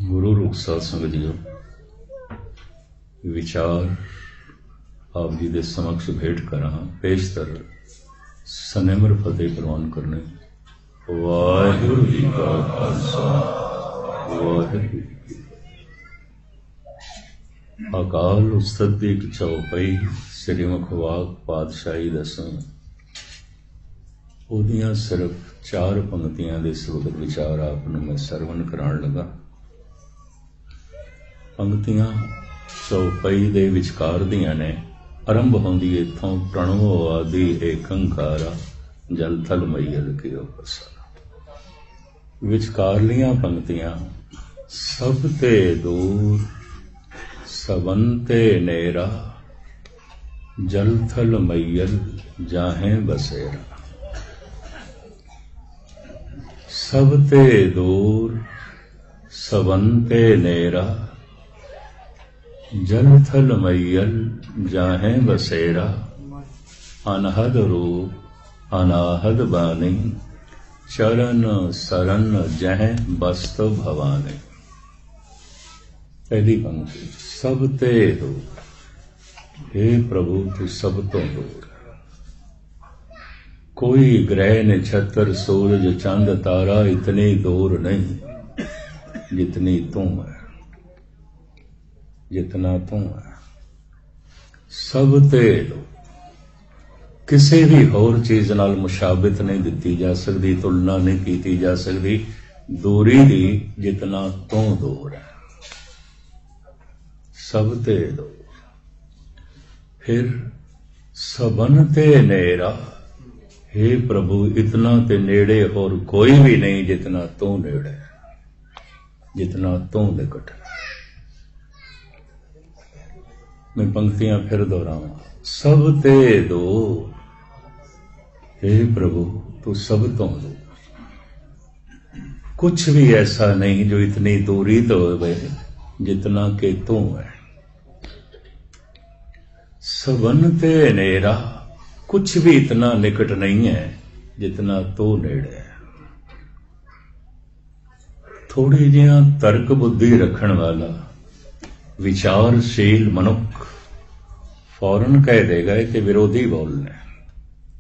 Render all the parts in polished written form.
गुरु रूप साध संगत जीओ, विचार आप जी दे समक्ष भेंट करा पेशतर सनिमर फतेह प्रवान करने। वाहिगुरु जी का खालसा, वाहिगुरु जी की फतेह। अकाल उस्तत दी एक चौपाई श्री मुखवाक पातशाही दसां ओदियां सिर्फ 4 पंक्तियां दे सुगत विचार आप नूं मैं सरवण कराण लगा। पंक्तियां चौपाई दे विचकार दियां ने। आरंभ होंदी इत्थों प्रणवो आदि एकंकारा जल थल मैयल कियो पसारा। विचकारलियां पंक्तियां सब ते दूर सबन ते नेरा जल थल मैयल जाहें बसेरा। सब ते दूर सबन ते नेरा जल थल मैयल जाहें बसेरा। अनहद रूप अनाहद बानी चरण सरन जह बस्त भवानी। पहली पंक्ति सब ते दूर, हे प्रभु तू सब तो दूर। कोई ग्रह नक्षत्र सूरज चंद तारा इतनी दूर नहीं जितनी तू है, जितना तू है। सब ते दूर, किसी भी होर चीज नाल मुशाबित नहीं दिती जा सकती, तुलना नहीं की जा सकती दूरी दी जितना तू दूर है। सब ते दूर। फिर सबन ते नेरा, हे प्रभु इतना ते नेड़े और कोई भी नहीं जितना तू नेड़े, जितना तू निकट है। मैं पंक्तियां फिर दोहराऊं। सब ते दूर, हे प्रभु तू सब तो दूर। कुछ भी ऐसा नहीं जो इतनी दूरी तो हो जितना के तू है। सबन ते नेरा, कुछ भी इतना निकट नहीं है जितना तू नेड़े है। थोड़ी जिहा तर्क बुद्धि रखण वाला विचारशील मनुख फौरन कह देगा कि विरोधी बोलने।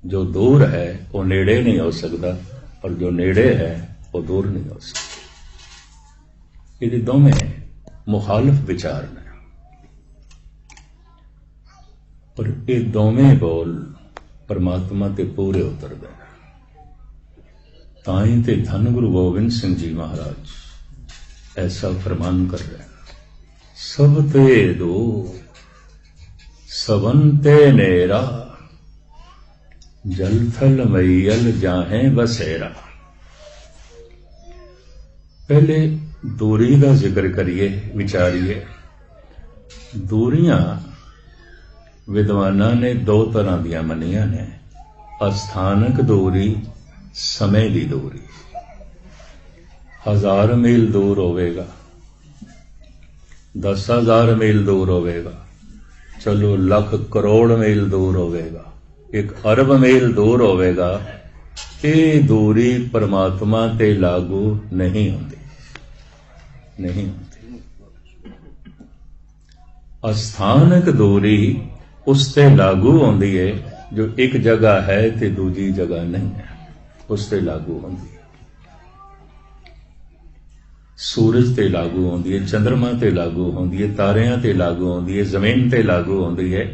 जो दूर है वो नेड़े नहीं हो सकता और जो नेड़े है वो दूर नहीं हो सकता। ये दोवें मुखालिफ विचार ने पर ये दोवें बोल परमात्मा ते पूरे उतर गए। ताई ते धन गुरु गोबिंद सिंह जी महाराज ऐसा फरमान कर रहे हैं। सब ते दूर सबन ते नेरा जल थल मैयल जाहें बसेरा। पहले दूरी का जिक्र करिए, विचारिए। दूरियां विद्वाना ने 2 तरह दियां मनिया ने। अस्थानक दूरी, समय की दूरी। 1000 मील दूर होवेगा, 10,000 मील दूर होवेगा, चलो लाख करोड़ मील दूर होवेगा, 1 अरब मील दूर होवेगा। ये दूरी परमात्मा ते लागू नहीं होती, नहीं होती। अस्थानक दूरी उस ते लागू होती है जो एक जगह है ते दूजी जगह नहीं है, उस ते लागू होती है। सूरज ते लागू होती है, चंद्रमा ते लागू होती है, तारियां ते लागू होती है, जमीन ते लागू होती है,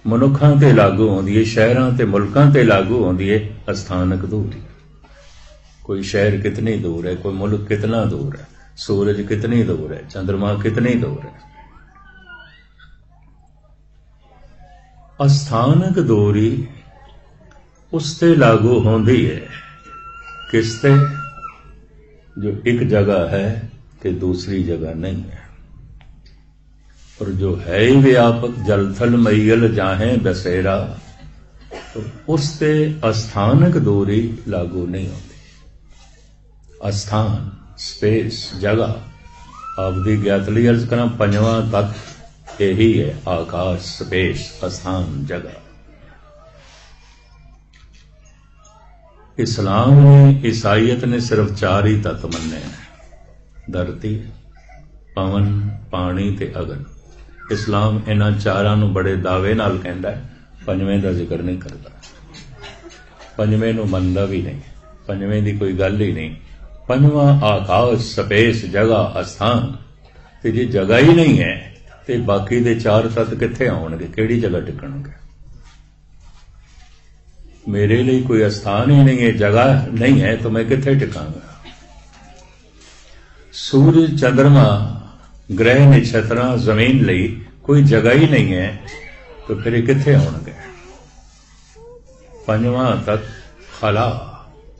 मनुखां ते लागू होती है, शहरां ते मुल्कां ते लागू होती है। अस्थानक दूरी, कोई शहर कितनी दूर है, कोई मुल्क कितना दूर है, सूरज कितनी दूर है, चंद्रमा कितनी दूर है। अस्थानक दूरी उसते लागू होती है किसते, जो एक जगह है कि दूसरी जगह नहीं है। और जो है ही व्यापक जल थल मैयल जाहें बसेरा, तो उसते अस्थानक दूरी लागू नहीं होती। अस्थान, स्पेस, जगह आप दी ज्ञातली अर्ज करा। 5वां तत्व यही है, आकाश, स्पेस, स्थान, जगह। इस्लाम ने, ईसाइयत ने सिर्फ 4 ही तत्व मन्ने हैं। धरती, पवन, पानी ते अगन। इस्लाम इन्हां चारां नूं बड़े दावे नाल कहंदा है, पंजवें दा जिक्र नहीं करता, पंजवें नूं मनदा भी नहीं, पंजवें दी कोई गल ही नहीं। पंजवां आकाश, स्पेस, जगह, अस्थान। ते जे जगह ही नहीं है ते बाकी दे चार तत्त कित्थे आउणगे, किहड़ी जगह टिकणगे? मेरे लिए कोई स्थान ही नहीं है, जगह नहीं है, तो मैं कित्थे टिकांगा? सूरज, चंद्रमा, ग्रह, नक्षत्र, जमीन ਲਈ कोई जगह ही नहीं है, तो फिर ये कित्थे आउणगे? पंजवां तत्त खला,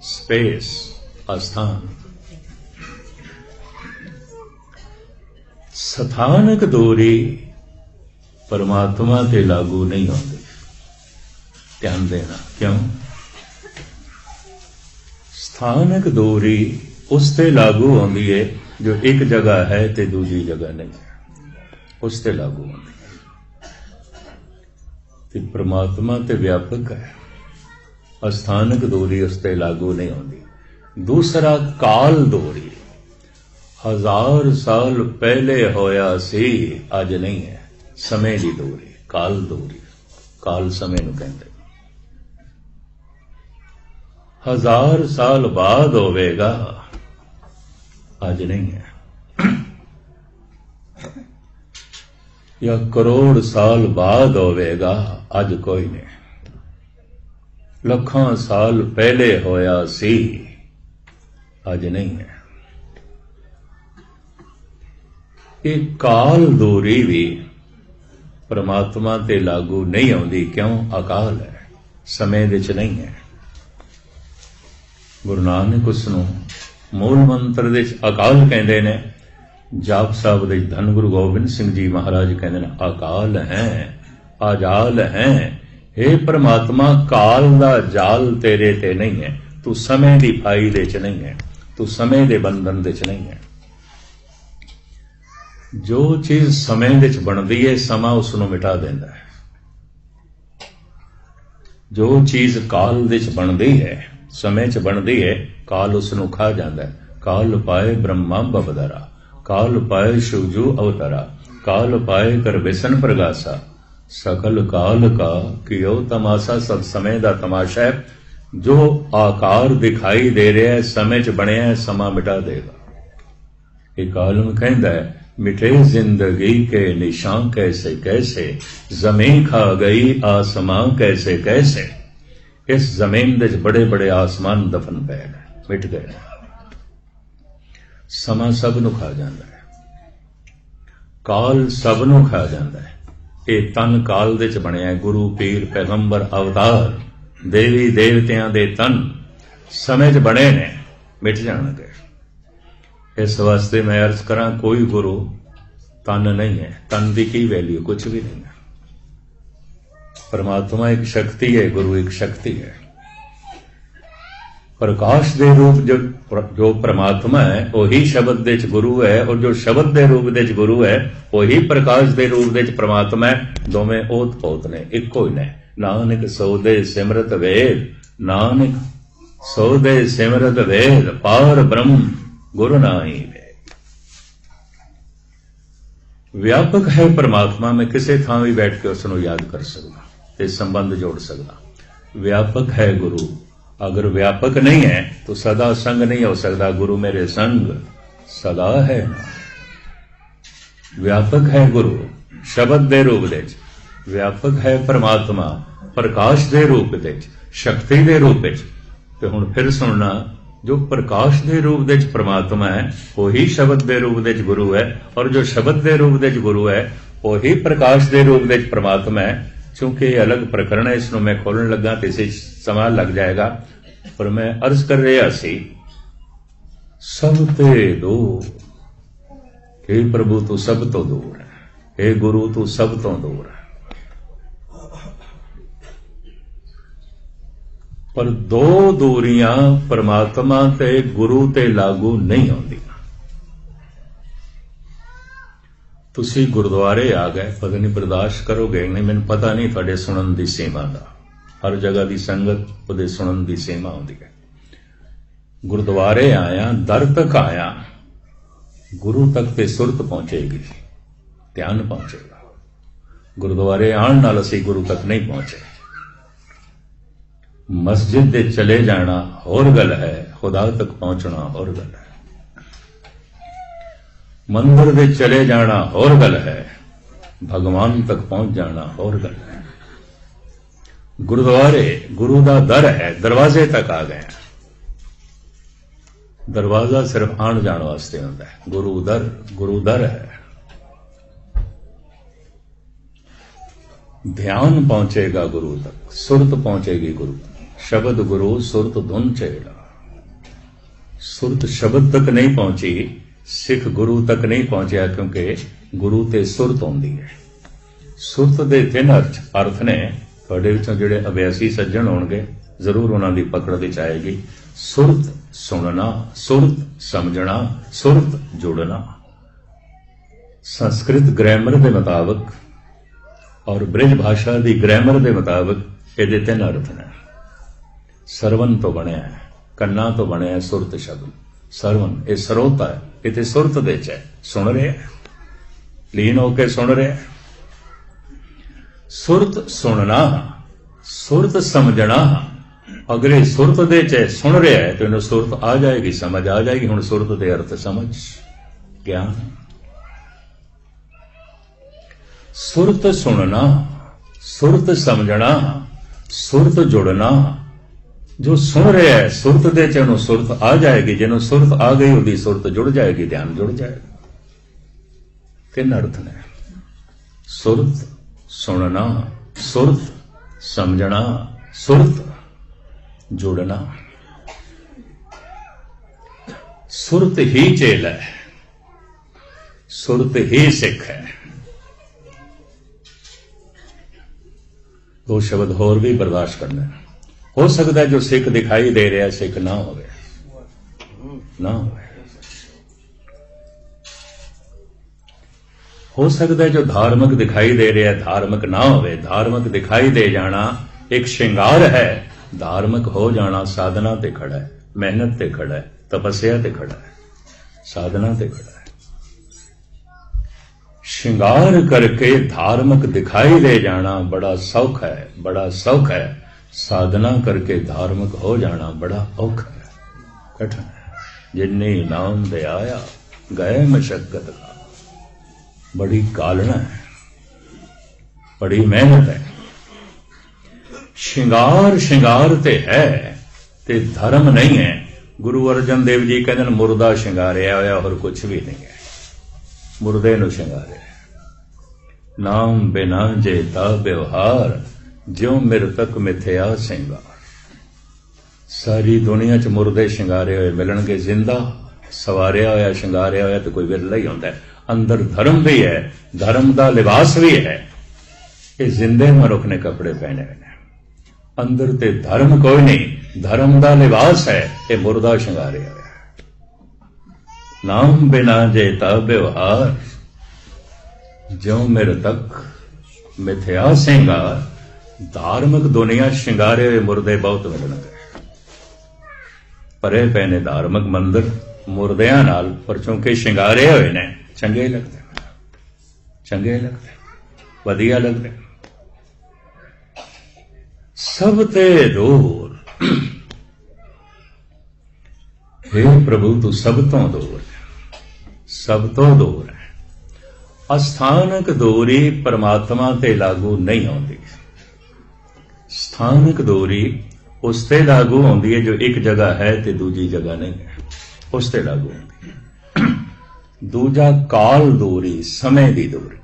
स्पेस, अस्थान। स्थानक दूरी परमात्मा ते लागू नहीं होती। ध्यान देना, क्यों? स्थानक दूरी उस ते लागू होती है जो एक जगह है ते दूसरी जगह नहीं है, उस ते लागू होती है। ते परमात्मा ते व्यापक है, अस्थानक दूरी उस ते लागू नहीं होती। दूसरा काल दूरी, 1000 साल पहले होया सी, अज नहीं है, समय की दूरी, काल दूरी। काल समय नूं कहंदे। 1000 साल बाद होवेगा, अज नहीं है। या करोड़ साल बाद होवेगा, अज कोई नहीं। लखां साल पहले होया सी, अज नहीं है। ये काल दूरी भी परमात्मा ते लागू नहीं आउंदी, क्यों? अकाल है, समय विच नहीं है। गुरु नानक उसनूं मूल मंत्र दे अकाल कहंदे ने। जाप साहब दे धन गुरु गोबिंद सिंह जी महाराज कहंदे ने, अकाल है, अजाल है। हे परमात्मा, काल दा जाल तेरे ते नहीं है, तू समय दी फाई दे च नहीं है, तू समय दे बंधन दे च नहीं है। जो चीज समय दे च बनदी है, समा उसनूं मिटा देंदा है। जो चीज काल दे च बनदी है, समय च बनदी है, काल उसनूं खा जांदा है। काल पाए ब्रह्मा बबदरा, काल पाए शिवजू अवतरा, काल पाए कर बिसन प्रगासा, सकल काल का कियो तमाशा। सब समय दा तमाशा है। जो आकार दिखाई दे रहा है, समय च बनिया है, समा मिटा देगा। एक आलम कहंदा है, मिटे जिंदगी के निशान कैसे कैसे, जमीन खा गई आसमां कैसे कैसे। इस जमीन दे बड़े बड़े आसमान दफन पै गए, मिट गए। समा सब नूं खा जांदा है, काल सब नूं खा जांदा है। ये तन काल दे च बनिया है। गुरु, पीर, पैगंबर, अवतार, देवी देवतियां दे तन समय च बने ने, मिट जाणगे। इस वास्ते मैं अर्ज करा, कोई गुरु तन नहीं है। तन की की वैल्यू? कुछ भी नहीं है। परमात्मा एक शक्ति है, गुरु एक शक्ति है। प्रकाश दे रूप जो परमात्मा है, वही शब्द दे च गुरु है, और जो शब्द दे रूप दे च गुरु है, वही प्रकाश दे रूप दे च परमात्मा है। दोवें ओत पोत ने, इको ही ने। नानक सौदे सिमरत वेद, नानक सौदे सिमरत वेद, पार ब्रह्म गुरु नाई वेद। व्यापक है परमात्मा, मैं किसी थां भी बैठ के उसनूं याद कर सकदा ते संबंध जोड़ सकदा। व्यापक है गुरु। अगर व्यापक नहीं है तो सदा संग नहीं हो सकता। गुरु मेरे संग सदा है ना। व्यापक है गुरु शब्द दे रूप दे, व्यापक है परमात्मा प्रकाश दे रूप दे, शक्ति दे रूप दे। ते हुण फिर सुनना, जो प्रकाश दे रूप दे परमात्मा है, वही शब्द दे रूप दे गुरु है, और जो शब्द दे रूप दे गुरु है, वही प्रकाश दे रूप दे परमात्मा है। चूंकि ये अलग प्रकरण है, इसनों मैं खोलने लगा तो इसे समय लग जाएगा, पर मैं अर्ज कर रहा सी, सब ते दूर, हे प्रभु तू सब तो दूर है, हे गुरु तू सब तो दूर है। पर दो दूरियां परमात्मा ते गुरु ते लागू नहीं होंदी। तुसी गुरुद्वारे आ गए, पता नहीं बर्दाश्त करोगे नहीं, मैंने पता नहीं थोड़े सुनन दी सीमा दा। हर जगह की संगत उहदे सुनन दी सीमा होंदी है। गुरुद्वारे आया, दर तक आया, गुरु तक ते सुरत पहुंचेगी, ध्यान पहुंचेगा। गुरुद्वारे आने नाल असीं गुरु तक नहीं पहुंचे। मस्जिद दे चले जाना होर गल है, खुदा तक पहुंचना होर गल है। मंदिर दे चले जाना होर गल है, भगवान तक पहुंच जाना होर गल है। गुरुद्वारे गुरु दा दर है, दरवाजे तक आ गए। दरवाजा सिर्फ आण जाण वास्ते होंदा है, गुरु दर है। ध्यान पहुंचेगा गुरु तक, सुरत पहुंचेगी गुरु। शब्द गुरु सुरत धुन छेड़ा। सुरत शब्द तक नहीं पहुंची, सिख गुरु तक नहीं पहुंचया, क्योंकि गुरु ते सुरत आउंदी है। सुरत दे तीन अर्थ ने। तुहाडे विचों जिहड़े अभ्यासी सज्जण होणगे जरूर उन्हां दी पकड़ विच आएगी। सुरत सुनना, सुरत समझना, सुरत जुड़ना। संस्कृत ग्रामर के मुताबिक और ब्रिज भाषा की ग्रामर के मुताबिक ये तीन अर्थ ने। सरवन तो बनया है, कन्ना तो बनया है सुरत शब्द। सरवन ये सरोता है, इतने सुरत दे च है, सुन रहे हैं, लीन होके सुन रहे हैं। सुरत सुनना, सुरत समझना। अगर ये सुरत दे च सुन रहा है तो इन्हें सुरत आ जाएगी, समझ आ जाएगी। हुण सुरत दे अर्थ समझ, ज्ञान। सुरत सुनना, सुरत समझना, सुरत जुड़ना। जो सुन रहा है सुरत दे च उन्हें सुरत आ जाएगी। जिन्हों सुरत आ गई उसकी सुरत जुड़ जाएगी, ध्यान जुड़ जाएगा। तीन अर्थ ने। सुरत सुनना, सुरत समझना, सुरत जुड़ना। सुरत ही चेला है, सुरत ही सिख है। दो शब्द होर भी बर्दाश्त करना। हो सकता है जो सिख दिखाई दे रहा है सिख ना होवे, ना होवे। हो सकता है जो धार्मिक दिखाई दे रहा है धार्मिक ना होवे। धार्मिक दिखाई दे जाना एक श्रृंगार है, धार्मिक हो जाना साधना ते खड़ा है, मेहनत ते खड़ा है, तपस्या ते खड़ा है, साधना ते खड़ा है। श्रृंगार करके धार्मिक दिखाई दे जाना बड़ा सौख है, बड़ा सौख है। साधना करके धार्मिक हो जाना बड़ा औखा है, कठिन है। जिन्नी नाम दे आया गए मशक्कत का। बड़ी कालना है, बड़ी मेहनत है। श्रृंगार श्रृंगार ते है ते धर्म नहीं है। गुरु अर्जन देव जी कहते मुर्दा श्रृंगारिया होया और कुछ भी नहीं है। मुर्दे नूं श्रृंगारिया। नाम बिना जेता व्यवहार, ज्यों मृतक मिथ्या श्रृंगार। सारी दुनिया च मुर्दे श्रृंगारे हुए मिलणगे, जिंदा सवारिया होया श्रृंगारिया होया तो कोई विरला ही होंदा है। अंदर धर्म भी है, धर्म का लिबास भी है। ये जिंदे मनुख ने कपड़े पहने हुए। अंदर ते धर्म कोई नहीं, धर्म का लिबास है। ये मुर्दा श्रृंगारिया होया। नाम बिना जेता व्यवहार, ज्यों मृतक मिथ्या श्रृंगार। धार्मिक दुनिया श्रृंगारे हुए मुर्दे बहुत मिलणगे। परे पैने धार्मिक मंदिर मुर्दियां नाल, पर चूंकि श्रृंगारे हुए ने चंगे लगते, चंगे लगते, वधिया लगते। सब ते दूर, हे प्रभु तू सब तो दूर है, सब तो दूर है। अस्थानक दूरी परमात्मा ते लागू नहीं होती। स्थानक दूरी उस ते लागू होती है जो एक जगह है ते दूजी जगह नहीं है, उस ते लागू होती है। दूजा काल दूरी, समय की दूरी।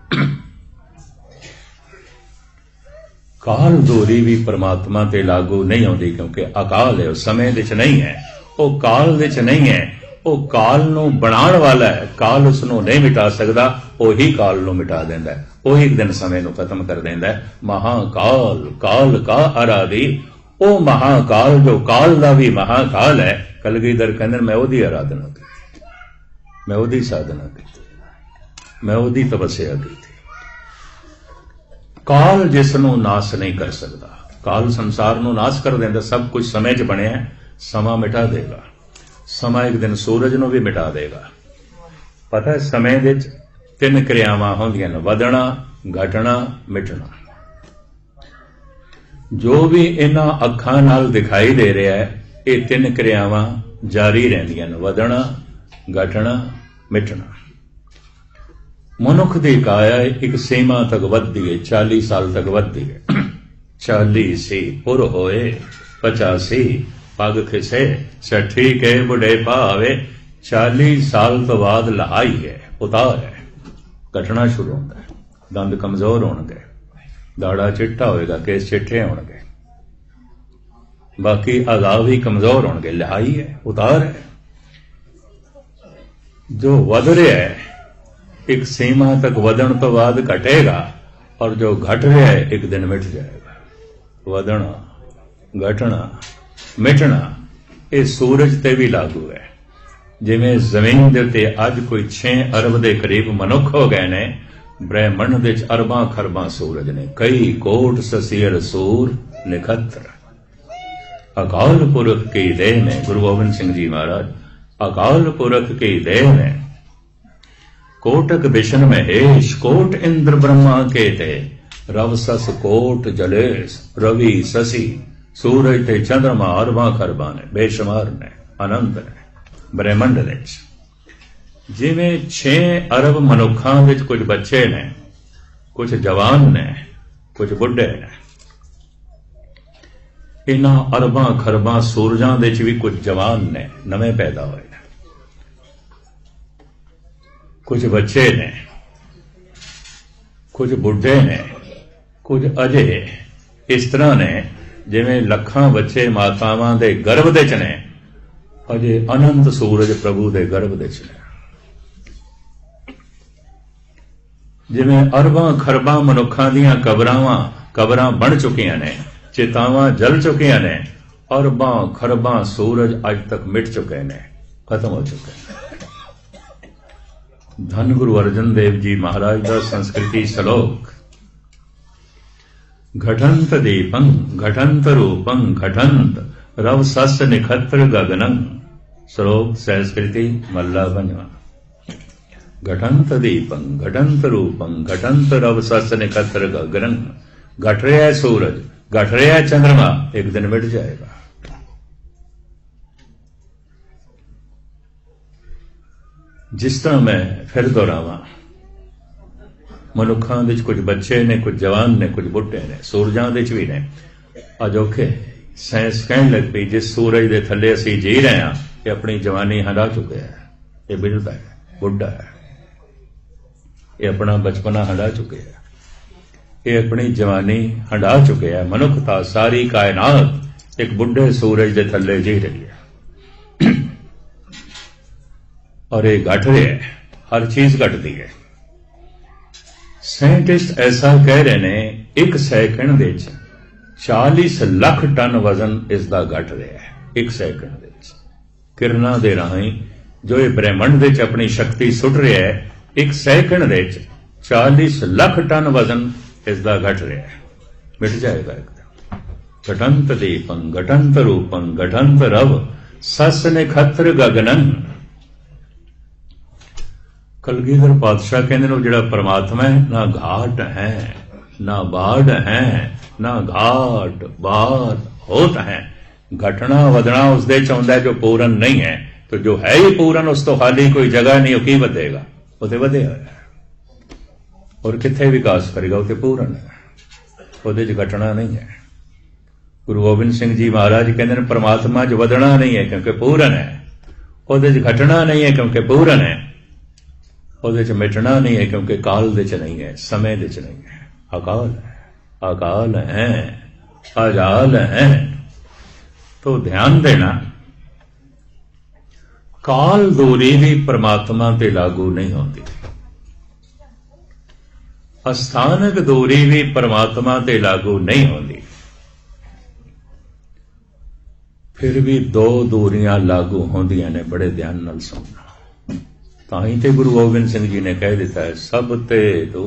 काल दूरी भी परमात्मा ते लागू नहीं होती, क्योंकि अकाल है, समय विच नहीं है, वो काल विच नहीं है। वो काल नूं बनाण वाला है, काल उसनूं नहीं मिटा सकता, वही काल नूं मिटा देंदा है, वही एक दिन समय नूं खत्म कर देंदा है। महाकाल, काल का आराधी, वो महाकाल जो काल का भी महाकाल है। कलगीधर कहंदे मैं ओदी आराधना की, मैं ओदी साधना की, मैं ओदी तपस्या की थी। काल जिसनों नाश नहीं कर सकता, काल संसार नूं नाश कर देंदा। सब कुछ समय च बनिया, समा मिटा देगा। समा एक दिन सूरज नूं भी मिटा देगा। ਪਤਾ ਸਮੇਂ ਦੇ ਵਿੱਚ ਤਿੰਨ ਕਿਰਿਆਵਾਂ ਹੁੰਦੀਆਂ ਨੇ, ਵਧਣਾ, ਘਟਣਾ, ਮਿਟਣਾ। ਜੋ ਵੀ ਇਹਨਾਂ ਅੱਖਾਂ ਨਾਲ ਦਿਖਾਈ ਦੇ ਰਿਹਾ ਹੈ, ਇਹ ਤਿੰਨ ਕਿਰਿਆਵਾਂ ਜਾਰੀ ਰਹਿੰਦੀਆਂ ਨੇ, ਵਧਣਾ, ਘਟਣਾ, ਮਿਟਣਾ। ਮਨੁੱਖ ਦੀ ਕਾਇਆ ਇੱਕ ਸੀਮਾ ਤੱਕ ਵੱਧਦੀ ਹੈ, 40 ਸਾਲ ਤੱਕ ਵੱਧਦੀ ਹੈ। 40 ਸੀ ਪੁਰ ਹੋਏ 85 ਪੱਗ ਖਿਸੇ 60 ਕੇ ਬੁਢੇਪਾ ਆਵੇ। 40 ਸਾਲ ਤੋਂ ਬਾਅਦ ਲਹਾਈ ਹੈ, ਉਤਾਰ ਹੈ, ਘਟਣਾ ਸ਼ੁਰੂ ਹੁੰਦਾ ਹੈ। ਦੰਦ ਕਮਜ਼ੋਰ ਹੋਣਗੇ, ਦਾੜਾ ਚਿੱਟਾ ਹੋਏਗਾ, ਕੇਸ ਚਿੱਟੇ ਹੋਣਗੇ, ਬਾਕੀ ਆਜ਼ਾਦ ਵੀ ਕਮਜ਼ੋਰ ਹੋਣਗੇ। ਲਹਾਈ ਹੈ, ਉਤਾਰ ਹੈ। ਜੋ ਵਧ ਰਿਹਾ ਹੈ ਇੱਕ ਸੀਮਾ ਤੱਕ ਵਧਣ ਤੋਂ ਬਾਅਦ ਘਟੇਗਾ, ਔਰ ਜੋ ਘਟ ਰਿਹਾ ਹੈ ਇੱਕ ਦਿਨ ਮਿਟ ਜਾਏਗਾ। ਵਧਣਾ, ਘਟਣਾ, ਮਿਟਣਾ ਇਹ ਸੂਰਜ ਤੇ ਵੀ ਲਾਗੂ ਹੈ। ਜਿਵੇਂ ਜ਼ਮੀਨ ਦੇ ਉੱਤੇ ਅੱਜ ਕੋਈ 6 ਅਰਬ ਦੇ ਕਰੀਬ ਮਨੁੱਖ ਹੋ ਗਏ ਨੇ, ਬ੍ਰਹਿਮੰਡ ਦੇ ਵਿੱਚ ਅਰਬਾਂ ਖਰਬਾਂ ਸੂਰਜ ਨੇ, ਕਈ ਕੋਟ ਸਸੀਰ ਸੂਰ ਨਿਖਤਰ। ਅਕਾਲ ਪੁਰਖ ਕੀ ਦੇਹ ਨੇ, ਗੁਰੂ ਗੋਬਿੰਦ ਸਿੰਘ ਜੀ ਮਹਾਰਾਜ, ਅਕਾਲ ਪੁਰਖ ਕੀ ਦੇਹ ਨੇ। ਕੋਟਕ ਵਿਸ਼ਨ ਮਹੇਸ਼ ਕੋਟ ਇੰਦਰ ਬ੍ਰਹਮਾ ਕੇ ਤੇ, ਰਵ ਸਸ ਕੋਟ ਜਲੇਸ ਰਵੀ ਸਸੀ। ਸੂਰਜ ਤੇ ਚੰਦਰਮਾ ਅਰਬਾਂ ਖਰਬਾਂ ਨੇ, ਬੇਸ਼ੁਮਾਰ ਨੇ, ਅਨੰਤ ਨੇ ਬ੍ਰਹਿਮੰਡ ਵਿੱਚ। ਜਿਵੇਂ 6 ਅਰਬ ਮਨੁੱਖਾਂ ਵਿੱਚ ਕੁਝ ਬੱਚੇ ਨੇ, ਕੁਝ ਜਵਾਨ ਨੇ, ਕੁਝ ਬੁੱਢੇ ਨੇ। ਇਹਨਾਂ ਅਰਬਾਂ ਖਰਬਾਂ ਸੂਰਜਾਂ ਦੇ ਵਿੱਚ ਵੀ ਕੁਝ ਜਵਾਨ ਨੇ, ਨਵੇਂ ਪੈਦਾ ਹੋਏ ਨੇ, ਕੁਝ ਬੱਚੇ ਨੇ, ਕੁਝ ਬੁੱਢੇ ਨੇ, ਕੁਝ ਅਜੇ। ਇਸ ਤਰ੍ਹਾਂ ਨੇ ਜਿਵੇਂ ਲੱਖਾਂ ਬੱਚੇ ਮਾਤਾਵਾਂ ਦੇ ਗਰਭ ਦੇ ਚ ਨੇ, ਅਜੇ ਅਨੰਤ ਸੂਰਜ ਪ੍ਰਭੂ ਦੇ ਗਰਭ ਦੇ ਚ ਨੇ। ਜਿਵੇਂ ਅਰਬਾਂ ਖਰਬਾਂ ਮਨੁੱਖਾਂ ਦੀਆਂ ਕਬਰਾਂ ਬਣ ਚੁੱਕੀਆਂ ਨੇ, ਚਿਤਾਵਾਂ ਜਲ ਚੁੱਕੀਆਂ ਨੇ, ਅਰਬਾਂ ਖਰਬਾਂ ਸੂਰਜ ਅੱਜ ਤੱਕ ਮਿਟ ਚੁੱਕੇ ਨੇ, ਖਤਮ ਹੋ ਚੁੱਕੇ ਨੇ। ਧੰਨ ਗੁਰੂ ਅਰਜਨ ਦੇਵ ਜੀ ਮਹਾਰਾਜ ਦਾ ਸੰਸਕ੍ਰਿਤੀ ਸ਼ਲੋਕ, ਘਟੰਤ ਦੀਪੰ ਘਟੰਤ ਰੂਪੰ ਘਟੰਤ ਰਵ ਸਸ ਨਿਖਤਰ ਗਗਨੰ। ਸ਼ਲੋਕ ਸੰਸਕ੍ਰਿਤੀ ਮੱਲਾ 5। ਘਟੰਤ ਦੀਪੰ ਘਟੰਤ ਰੂਪੰ ਘਟੰਤ ਰਵ ਸਸ ਨਿਖਤਰ ਗਗਨੰ। ਘਟ ਰਿਹਾ ਹੈ ਸੂਰਜ, ਘਟ ਰਿਹਾ ਹੈ ਚੰद्रमा, ਇੱਕ ਦਿਨ ਮਿਟ ਜਾਏਗਾ। ਜਿਸ ਤਰ੍ਹਾਂ ਮੈਂ ਫਿਰ ਦੁਹਰਾਵਾਂ, ਮਨੁੱਖਾਂ ਵਿੱਚ ਕੁਝ ਬੱਚੇ ਨੇ, ਕੁਝ ਜਵਾਨ ਨੇ, ਕੁਝ ਬੁੱਢੇ ਨੇ, ਸੂਰਜਾਂ ਵਿੱਚ ਵੀ ਨੇ। ਅਜੋਕੇ ਸਾਇੰਸ ਕਹਿਣ ਲੱਗ ਪਈ ਜਿਸ ਸੂਰਜ ਦੇ ਥੱਲੇ ਅਸੀਂ ਜੀ ਰਹੇ ਹਾਂ, ਇਹ ਆਪਣੀ ਜਵਾਨੀ ਹੰਢਾ ਚੁੱਕਿਆ ਹੈ, ਇਹ ਬਿਰਧ ਹੈ, ਬੁੱਢਾ ਹੈ, ਇਹ ਆਪਣਾ ਬਚਪਨਾ ਹੰਢਾ ਚੁੱਕਿਆ ਹੈ, ਇਹ ਆਪਣੀ ਜਵਾਨੀ ਹੰਢਾ ਚੁੱਕਿਆ ਹੈ। ਮਨੁੱਖਤਾ ਸਾਰੀ ਕਾਇਨਾਤ ਇੱਕ ਬੁੱਢੇ ਸੂਰਜ ਦੇ ਥੱਲੇ ਜੀ ਰਹੀ ਹੈ, ਔਰ ਇਹ ਘਟ ਰਿਹਾ ਹੈ, ਹਰ ਚੀਜ਼ ਘਟਦੀ ਹੈ। ਸਾਇੰਟਿਸਟ ਐਸਾ ਕਹਿ ਰਹੇ ਨੇ, ਇੱਕ ਸੈਕਿੰਡ ਦੇ ਵਿੱਚ 40 ਲੱਖ ਟਨ ਵਜ਼ਨ ਇਸ ਦਾ ਘਟ ਰਿਹਾ ਹੈ। ਇੱਕ ਸੈਕਿੰਡ ਦੇ ਵਿੱਚ ਕਿਰਨਾਂ ਦੇ ਰਾਹੀਂ ਜੋ ਇਹ ਬ੍ਰਹਿਮੰਡ ਦੇ ਵਿੱਚ ਆਪਣੀ ਸ਼ਕਤੀ ਸੁੱਟ ਰਿਹਾ ਹੈ, ਇੱਕ ਸੈਕਿੰਡ ਦੇ ਵਿੱਚ 40 ਲੱਖ ਟਨ ਵਜ਼ਨ ਇਸ ਦਾ ਘਟ ਰਿਹਾ ਹੈ, ਮਿਟ ਜਾਏਗਾ ਇੱਕਦਮ। ਘਟੰਤ ਦੀਪੰ ਘਟੰਤ ਰੂਪੰ ਘਟੰਤ ਰਵ ਸਸ ਨਿਖਤਰ ਗਗਨੰ। ਕਲਗੀਧਰ ਪਾਤਸ਼ਾਹ ਕਹਿੰਦੇ ਨੇ, ਜਿਹੜਾ ਪਰਮਾਤਮਾ ਹੈ, ਨਾ ਘਾਟ ਹੈ ਨਾ ਬਾੜ ਹੈ, ਨਾ ਘਾਟ ਬਾੜ ਹੋਤ ਹੈ। ਘਟਣਾ ਵਧਣਾ ਉਸਦੇ ਚ ਆਉਂਦਾ ਜੋ ਪੂਰਨ ਨਹੀਂ ਹੈ, ਤੇ ਜੋ ਹੈ ਹੀ ਪੂਰਨ ਉਸ ਤੋਂ ਖਾਲੀ ਕੋਈ ਜਗ੍ਹਾ ਨਹੀਂ, ਉਹ ਕੀ ਵਧੇਗਾ? ਉਹ ਤੇ ਵਧਿਆ ਹੋਇਆ ਹੈ। ਔਰ ਕਿੱਥੇ ਵਿਕਾਸ ਕਰੇਗਾ? ਉਹ ਤੇ ਪੂਰਨ ਹੈ, ਉਹਦੇ ਚ ਘਟਣਾ ਨਹੀਂ ਹੈ। ਗੁਰੂ ਗੋਬਿੰਦ ਸਿੰਘ ਜੀ ਮਹਾਰਾਜ ਕਹਿੰਦੇ ਨੇ, ਪਰਮਾਤਮਾ ਚ ਵਧਣਾ ਨਹੀਂ ਹੈ ਕਿਉਂਕਿ ਪੂਰਨ ਹੈ, ਉਹਦੇ ਚ ਘਟਣਾ ਨਹੀਂ ਹੈ ਕਿਉਂਕਿ ਪੂਰਨ ਹੈ, ਉਹਦੇ ਚ ਮਿਟਣਾ ਨਹੀਂ ਹੈ ਕਿਉਂਕਿ ਕਾਲ ਦੇ ਚ ਨਹੀਂ ਹੈ, ਸਮੇਂ ਦੇ ਚ ਨਹੀਂ ਹੈ। ਅਕਾਲ ਹੈ, ਅਕਾਲ ਹੈ, ਅਜਾਲ ਹੈ। तो ध्यान देना, काल दूरी भी परमात्मा ते लागू नहीं होती, अस्थानक दूरी भी परमात्मा ते लागू नहीं होती। फिर भी दो दूरियां लागू होंदियां ने, बड़े ध्यान नाल सुनना। ताही ते गुरु गोबिंद सिंह जी ने कह दिता है, सब ते दो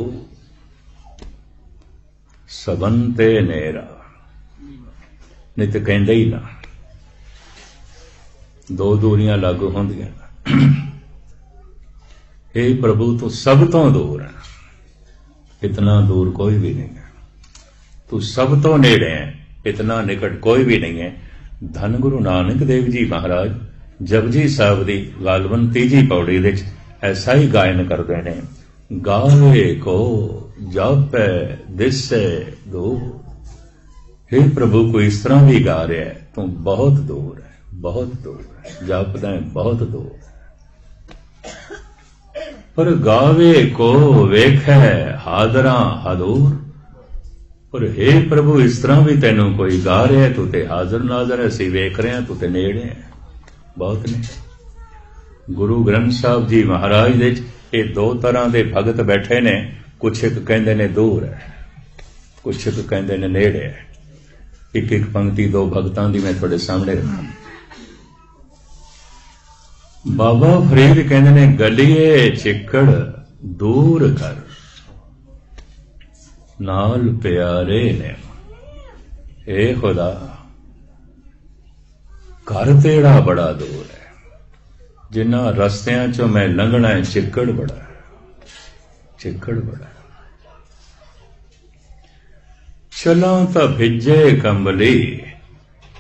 सबन ते नेरा, नहीं तो कहंदे ही ना। दो दूरियां लागू होंदियां। हे प्रभु तू सब तो दूर है, इतना दूर कोई भी नहीं है। तू सब तो नेड़े है, इतना निकट कोई भी नहीं है। धन गुरु नानक देव जी महाराज जपजी साहब की गालवन तीजी पौड़ी विच ऐसा ही गायन करते हैं, गावे को जापै दिसै दूर। हे प्रभु कोई इस तरह भी गा रहा है, तू बहुत दूर है, बहुत दूर है, जापदा है बहुत दूर है। पर गावे को वेखै हादरा हादूर। पर हे प्रभु इस तरह भी तेनों कोई गा रहा है, तू ते हाजर नाजर है, असीं वेख रहे हैं, तू ते नेड़े है, बहुत ने। गुरु ग्रंथ साहब जी महाराज दे ये दो तरह के भगत बैठे ने, कुछ एक कहते ने दूर है, कुछ एक कहते ने नेड़े है। एक एक पंक्ति दो भगतां दी मैं थोड़े सामने रखा। बाबा फरीद कहते ने गलिए चिक्कड़ दूर कर, नाल प्यारे ने। हे खुदा घर तेरा बड़ा दूर है, जिन्हां रस्तियां चों मैं लंघना है, चिक्कड़ बड़ा है, चिक्कड़ बड़ा है। चलां तां भिजे कंबली,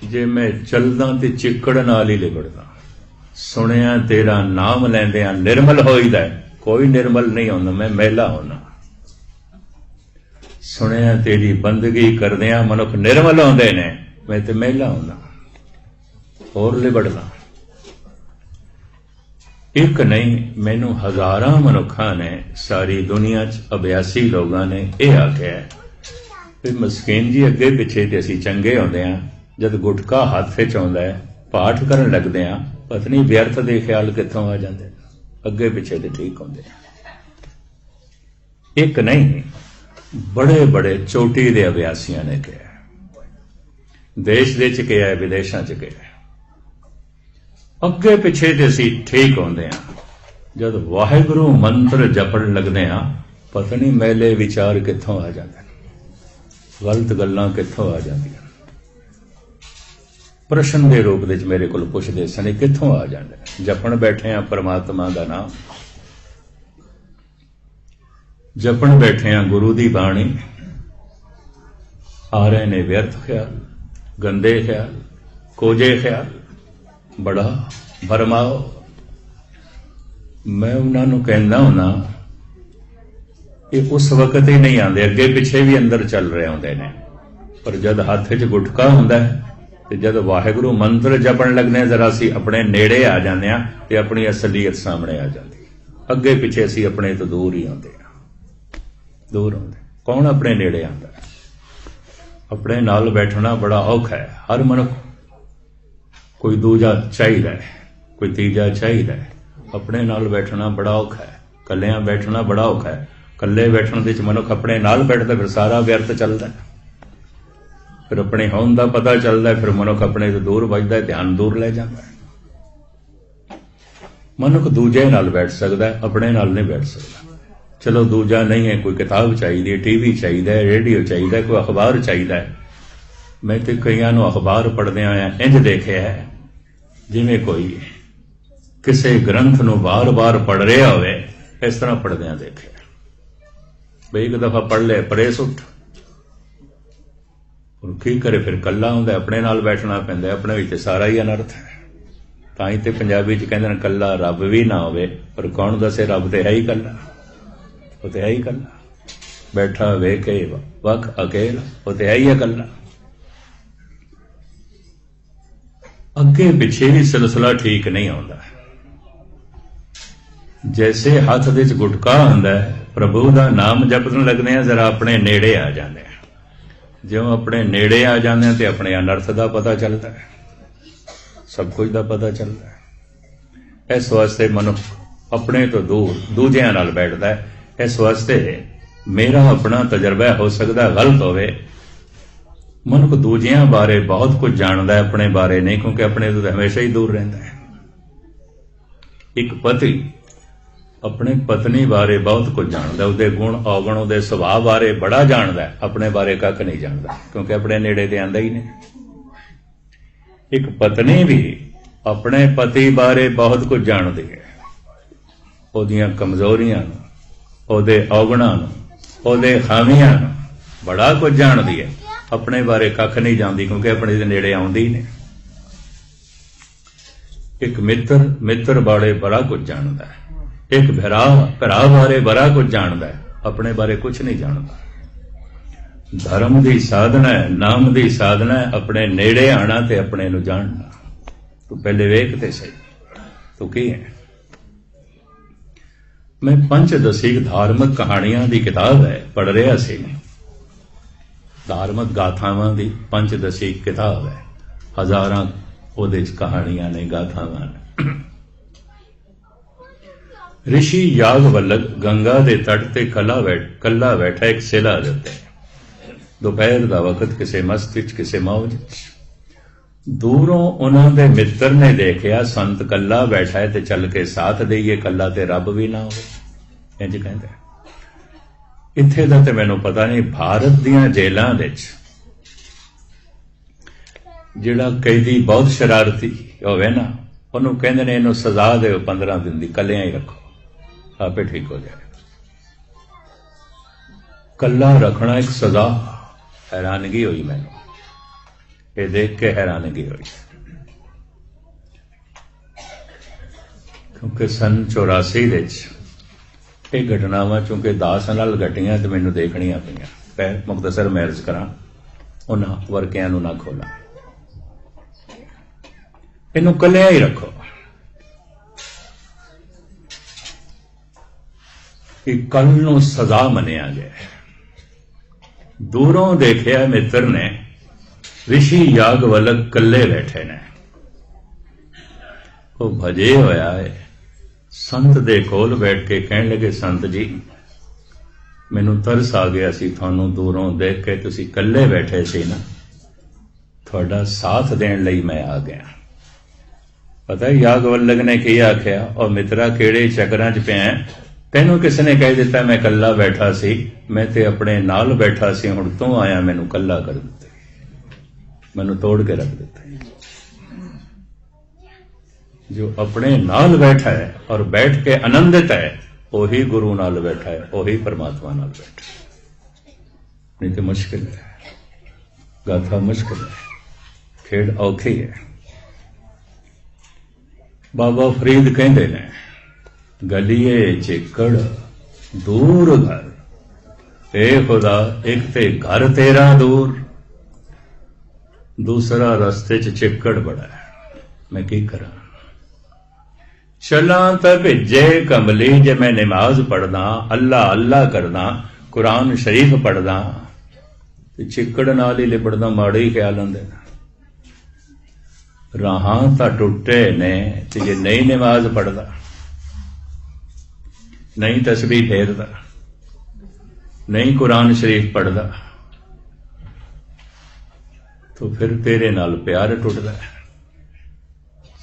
जे मैं चलदा ते चिक्कड़ नाल ही लिबड़दा। सुनिया तेरा नाम लैंदियां निर्मल होईदा है, कोई निर्मल नहीं होंदा, मैं मैला होना। सुनिया तेरी बंदगी करदियां मनुख निर्मल होंदे ने, मैं ते मैला होना, होर लिबड़दा। एक नहीं मैनू हजारां मनुखां ने, सारी दुनिया च अभ्यासी लोगों ने यह आख्या भी मस्कीन जी अगे पिछे ते असीं चंगे होंदे हां, जद गुटका हत्थ विच आउंदा है पाठ करन लगदे हां, पता नहीं व्यर्थ दे ख्याल कित्थों आ जांदे, अगे पिछे ते ठीक होंदे। एक नहीं बड़े बड़े चोटी दे अभ्यासियां ने कहा, देश दे च कहा, विदेशां च कहा, अगे पिछे ते असीं ठीक होंदे हां, जद वाहिगुरू मंत्र जपण लगदे हां, पता नहीं मैले विचार कित्थों आ जांदे, गलत गल्लां कित्थों आ जांदियां। प्रश्न के रूप में मेरे को पुछदे सन कित्थों आ जांदे। जपण बैठे हैं परमात्मा का नाम, जपण बैठे हैं गुरु की बाणी, आ रहे ने व्यर्थ ख्याल, गंदे ख्याल, कोजे ख्याल, बड़ा भरमाओ। मैं उन्होंने कहना होना कि उस वक्त ही नहीं आते, अगे पिछे भी अंदर चल रहे होंगे ने, पर जद हाथ च गुटका होंदा है ते जद वाहिगुरू मंत्र जपण लगने, जरा असी अपने नेड़े आ जाने ते अपनी असलीयत सामने आ जाती। अगे पिछे असी अपने तो दूर ही आते, दूर आते। कौन अपने नेड़े आता है? अपने नाल बैठना बड़ा औखा है। हर मनुख कोई दूजा चाहिए है, कोई तीजा चाहिए है। अपने नाल बैठना बड़ा औखा है, कलियां बैठना बड़ा औखा है। कल्ले बैठण दे मनुख अपने नाल बैठदा, फिर सारा व्यर्थ चलदा, फिर अपने होण दा पता चलदा, फिर मनुख अपने तो दूर वजदा, ध्यान दूर ले जांदा। मनुख दूजे नाल बैठ सकदा, अपने नाल नहीं बैठ सकदा। चलो दूजा नहीं है, कोई किताब चाहिए, टीवी चाहिए, रेडियो चाहिए, कोई अखबार चाहिए। मैं तो कईयां नूं अखबार पढ़दे आया इंज देखिया है जिवें कोई किसी ग्रंथ नूं बार बार पढ़ रहा होवे, इस तरह पढ़दियां देखिया। बई एक दफा पढ़ ले परेस उठ, और की करे, फिर कला हुंदा, अपने नाल बैठना पैंदा, अपने विच सारा ही अनर्थ है। तां ही ते पंजाबी च कहंदे ने कला रब भी ना होवे, पर कौन दसे रब ते है ही कला, वो ते है ही कला। बैठा वे के वख अकेला, वो ते है ही कला। अगे पिछे भी सिलसिला ठीक नहीं आउंदा। जैसे हाथ दे च गुटका हुंदा है, प्रभु का नाम जपन लगने हैं, जरा अपने नेड़े आ जाते हैं। जो अपने नेड़े आ जाते हैं तो अपने अनर्थ का पता चलता है, सब कुछ का पता चलता है। इस वास्ते मनुख अपने तो दूर दूजियां नाल बैठता है। इस वास्ते मेरा अपना तजर्बा हो सकता गलत होवे। मनुख दूजियां बारे बहुत कुछ जानता है, अपने बारे नहीं, क्योंकि अपने तो हमेशा ही दूर रहता है। एक पति अपने पत्नी बारे बहुत कुछ जानता, उसके गुण अवगुण, उसके सुभाव बारे बड़ा जानता है, अपने बारे कख नहीं जानता, क्योंकि अपने नेड़े ते आंदा ही नहीं। एक पत्नी भी अपने पति बारे बहुत कुछ जानती है, ਉਹਦੀਆਂ ਕਮਜ਼ੋਰੀਆਂ ਨੂੰ, ਉਹਦੇ ਔਗਣਾਂ ਨੂੰ, ਉਹਦੇ ਖਾਮੀਆਂ ਨੂੰ ਬੜਾ ਕੁਝ ਜਾਣਦੀ ਹੈ। ਆਪਣੇ ਬਾਰੇ ਕੱਖ ਨਹੀਂ ਜਾਣਦੀ, ਕਿਉਂਕਿ ਆਪਣੇ ਦੇ ਨੇੜੇ ਆਉਂਦੀ ਨੇ। ਇੱਕ ਮਿੱਤਰ ਬਾਰੇ ਬੜਾ ਕੁਝ ਜਾਣਦਾ ਹੈ। ਇੱਕ ਭਰਾ ਬਾਰੇ ਬੜਾ ਕੁਝ ਜਾਣਦਾ ਹੈ, ਆਪਣੇ ਬਾਰੇ ਕੁਝ ਨਹੀਂ ਜਾਣਦਾ। ਧਰਮ ਦੀ ਸਾਧਨਾ ਹੈ, ਨਾਮ ਦੀ ਸਾਧਨਾ ਹੈ, ਆਪਣੇ ਨੇੜੇ ਆਣਾ ਤੇ ਆਪਣੇ ਨੂੰ ਜਾਣਨਾ। ਤੂੰ ਪਹਿਲੇ ਵੇਖ ਤੇ ਸਹੀ ਤੂੰ ਕੀ ਹੈ। ਮੈਂ ਪੰਚਦਸ਼ੀ ਧਾਰਮਿਕ ਕਹਾਣੀਆਂ ਦੀ ਕਿਤਾਬ ਹੈ ਪੜ੍ਹ ਰਿਹਾ ਸੀ। ਧਾਰਮਿਕ ਗਾਥਾਵਾਂ ਦੀ ਪੰਚਦਸ਼ੀ ਕਿਤਾਬ ਹੈ। ਹਜ਼ਾਰਾਂ ਉਹਦੇ 'ਚ ਕਹਾਣੀਆਂ ਨੇ, ਗਾਥਾਵਾਂ ਨੇ। ਰਿਸ਼ੀ ਯਾਗਵਲਕ ਗੰਗਾ ਦੇ ਤਟ ਤੇ ਕੱਲਾ ਬੈਠਾ ਇੱਕ ਸਿਲਾ ਦੇ ਉੱਤੇ। ਦੁਪਹਿਰ ਦਾ ਵਕਤ, ਕਿਸੇ ਮਸਤੀ 'ਚ, ਕਿਸੇ ਮੌਜ 'ਚ। ਦੂਰੋਂ ਉਹਨਾਂ ਦੇ ਮਿੱਤਰ ਨੇ ਦੇਖਿਆ ਸੰਤ ਕੱਲਾ ਬੈਠਾ ਹੈ ਤੇ ਚੱਲ ਕੇ ਸਾਥ ਦੇਈਏ, ਕੱਲਾ ਤੇ ਰੱਬ ਵੀ ਨਾ ਹੋਵੇ, ਇੰਝ ਕਹਿੰਦੇ। ਇੱਥੇ ਦਾ ਤੇ ਮੈਨੂੰ ਪਤਾ ਨਹੀਂ। ਭਾਰਤ ਦੀਆਂ ਜੇਲ੍ਹਾਂ ਵਿੱਚ ਜਿਹੜਾ ਕੈਦੀ ਬਹੁਤ ਸ਼ਰਾਰਤੀ ਹੋਵੇ ਨਾ, ਉਹਨੂੰ ਕਹਿੰਦੇ ਨੇ ਇਹਨੂੰ ਸਜ਼ਾ ਦਿਓ 15 ਦਿਨ ਦੀ, ਕੱਲਿਆਂ ਹੀ ਰੱਖੋ, ਆਪੇ ਠੀਕ ਹੋ ਜਾਏ। ਕੱਲਾ ਰੱਖਣਾ ਇੱਕ ਸਜ਼ਾ। ਹੈਰਾਨਗੀ ਹੋਈ ਮੈਨੂੰ, ਇਹ ਦੇਖ ਕੇ ਹੈਰਾਨਗੀ ਹੋਈ, ਕਿਉਂਕਿ ਸਨ 84 ਵਿੱਚ ਇਹ ਘਟਨਾਵਾਂ ਚੂੰਕਿ ਦਾਸ ਨਾਲ ਘਟੀਆਂ ਤੇ ਮੈਨੂੰ ਦੇਖਣੀਆਂ ਪਈਆਂ। ਮੈਂ ਮੁਖਤਸਰ ਮੈਰਿਜ ਕਰਾਂ, ਉਹਨਾਂ ਵਰਕਿਆਂ ਨੂੰ ਨਾ ਖੋਲਾਂ। ਇਹਨੂੰ ਕੱਲਿਆਂ ਹੀ ਰੱਖੋ। ਕਿ ਕੱਲ ਨੂੰ ਸਜ਼ਾ ਮੰਨਿਆ ਗਿਆ। ਦੂਰੋਂ ਦੇਖਿਆ ਮਿੱਤਰ ਨੇ ਰਿਸ਼ੀ ਯਾਗਵਲਕ ਕੱਲੇ ਬੈਠੇ ਨੇ। ਉਹ ਭਜੇ ਹੋਇਆ ਹੈ। ਸੰਤ ਦੇ ਕੋਲ ਬੈਠ ਕੇ ਕਹਿਣ ਲੱਗੇ, ਸੰਤ ਜੀ ਮੈਨੂੰ ਤਰਸ ਆ ਗਿਆ ਸੀ ਤੁਹਾਨੂੰ ਦੂਰੋਂ ਦੇਖ ਕੇ, ਤੁਸੀਂ ਕੱਲੇ ਬੈਠੇ ਸੀ ਨਾ, ਤੁਹਾਡਾ ਸਾਥ ਦੇਣ ਲਈ ਮੈਂ ਆ ਗਿਆ। ਪਤਾ ਯਾਗਵਲਕ ਨੇ ਕੀ ਆਖਿਆ, ਉਹ ਮਿੱਤਰਾ ਕਿਹੜੇ ਚੱਕਰਾਂ 'ਚ ਪਿਆ, ਤੈਨੂੰ ਕਿਸ ਨੇ ਕਹਿ ਦਿੱਤਾ ਮੈਂ ਕੱਲਾ ਬੈਠਾ ਸੀ? ਮੈਂ ਤੇ ਆਪਣੇ ਨਾਲ ਬੈਠਾ ਸੀ, ਹੁਣ ਤੂੰ ਆਇਆ ਮੈਨੂੰ ਕੱਲਾ ਕਰ ਦਿੱਤਾ, ਮੈਨੂੰ ਤੋੜ ਕੇ ਰੱਖ ਦਿੱਤਾ। ਜੋ ਆਪਣੇ ਨਾਲ ਬੈਠਾ ਹੈ ਔਰ ਬੈਠ ਕੇ ਆਨੰਦਿਤ ਹੈ, ਉਹੀ ਗੁਰੂ ਨਾਲ ਬੈਠਾ ਹੈ, ਉਹੀ ਪਰਮਾਤਮਾ ਨਾਲ ਬੈਠਾ ਹੈ। ਨਹੀਂ ਤੇ ਮੁਸ਼ਕਿਲ ਹੈ, ਗਾਥਾ ਮੁਸ਼ਕਿਲ ਹੈ, ਖੇਡ ਔਖੀ ਹੈ। ਬਾਬਾ ਫਰੀਦ ਕਹਿੰਦੇ ਨੇ, ਗਲੀਏ ਚਿੱਕੜ ਦੂਰ ਘਰ, ਏ ਖੁਦਾ ਇੱਕ ਤੇ ਘਰ ਤੇਰਾ ਦੂਰ, ਦੂਸਰਾ ਰਸਤੇ 'ਚ ਚਿੱਕੜ ਬੜਾ ਹੈ, ਮੈਂ ਕੀ ਕਰਾਂ। ਚਲਾਂ ਤਾਂ ਭਿੱਜੇ ਕਮਲੀ, ਜੇ ਮੈਂ ਨਮਾਜ਼ ਪੜ੍ਹਦਾ, ਅੱਲਾ ਅੱਲਾ ਕਰਦਾ, ਕੁਰਾਨ ਸ਼ਰੀਫ ਪੜ੍ਹਦਾ ਤੇ ਚਿੱਕੜ ਨਾਲ ਹੀ ਲਿਬੜਦਾ, ਮਾੜੇ ਹੀ ਖਿਆਲ ਆਉਂਦੇ ਨੇ। ਰਾਹਾਂ ਤਾਂ ਟੁੱਟੇ ਨੇ, ਤੇ ਜੇ ਨਹੀਂ ਨਮਾਜ਼ ਪੜ੍ਹਦਾ, ਨਹੀਂ ਤਸਬੀਹ ਫੇਰਦਾ, ਨਹੀਂ ਕੁਰਾਨ ਸ਼ਰੀਫ ਪੜ੍ਹਦਾ, ਤਾਂ ਫਿਰ ਤੇਰੇ ਨਾਲ ਪਿਆਰ ਟੁੱਟਦਾ ਹੈ।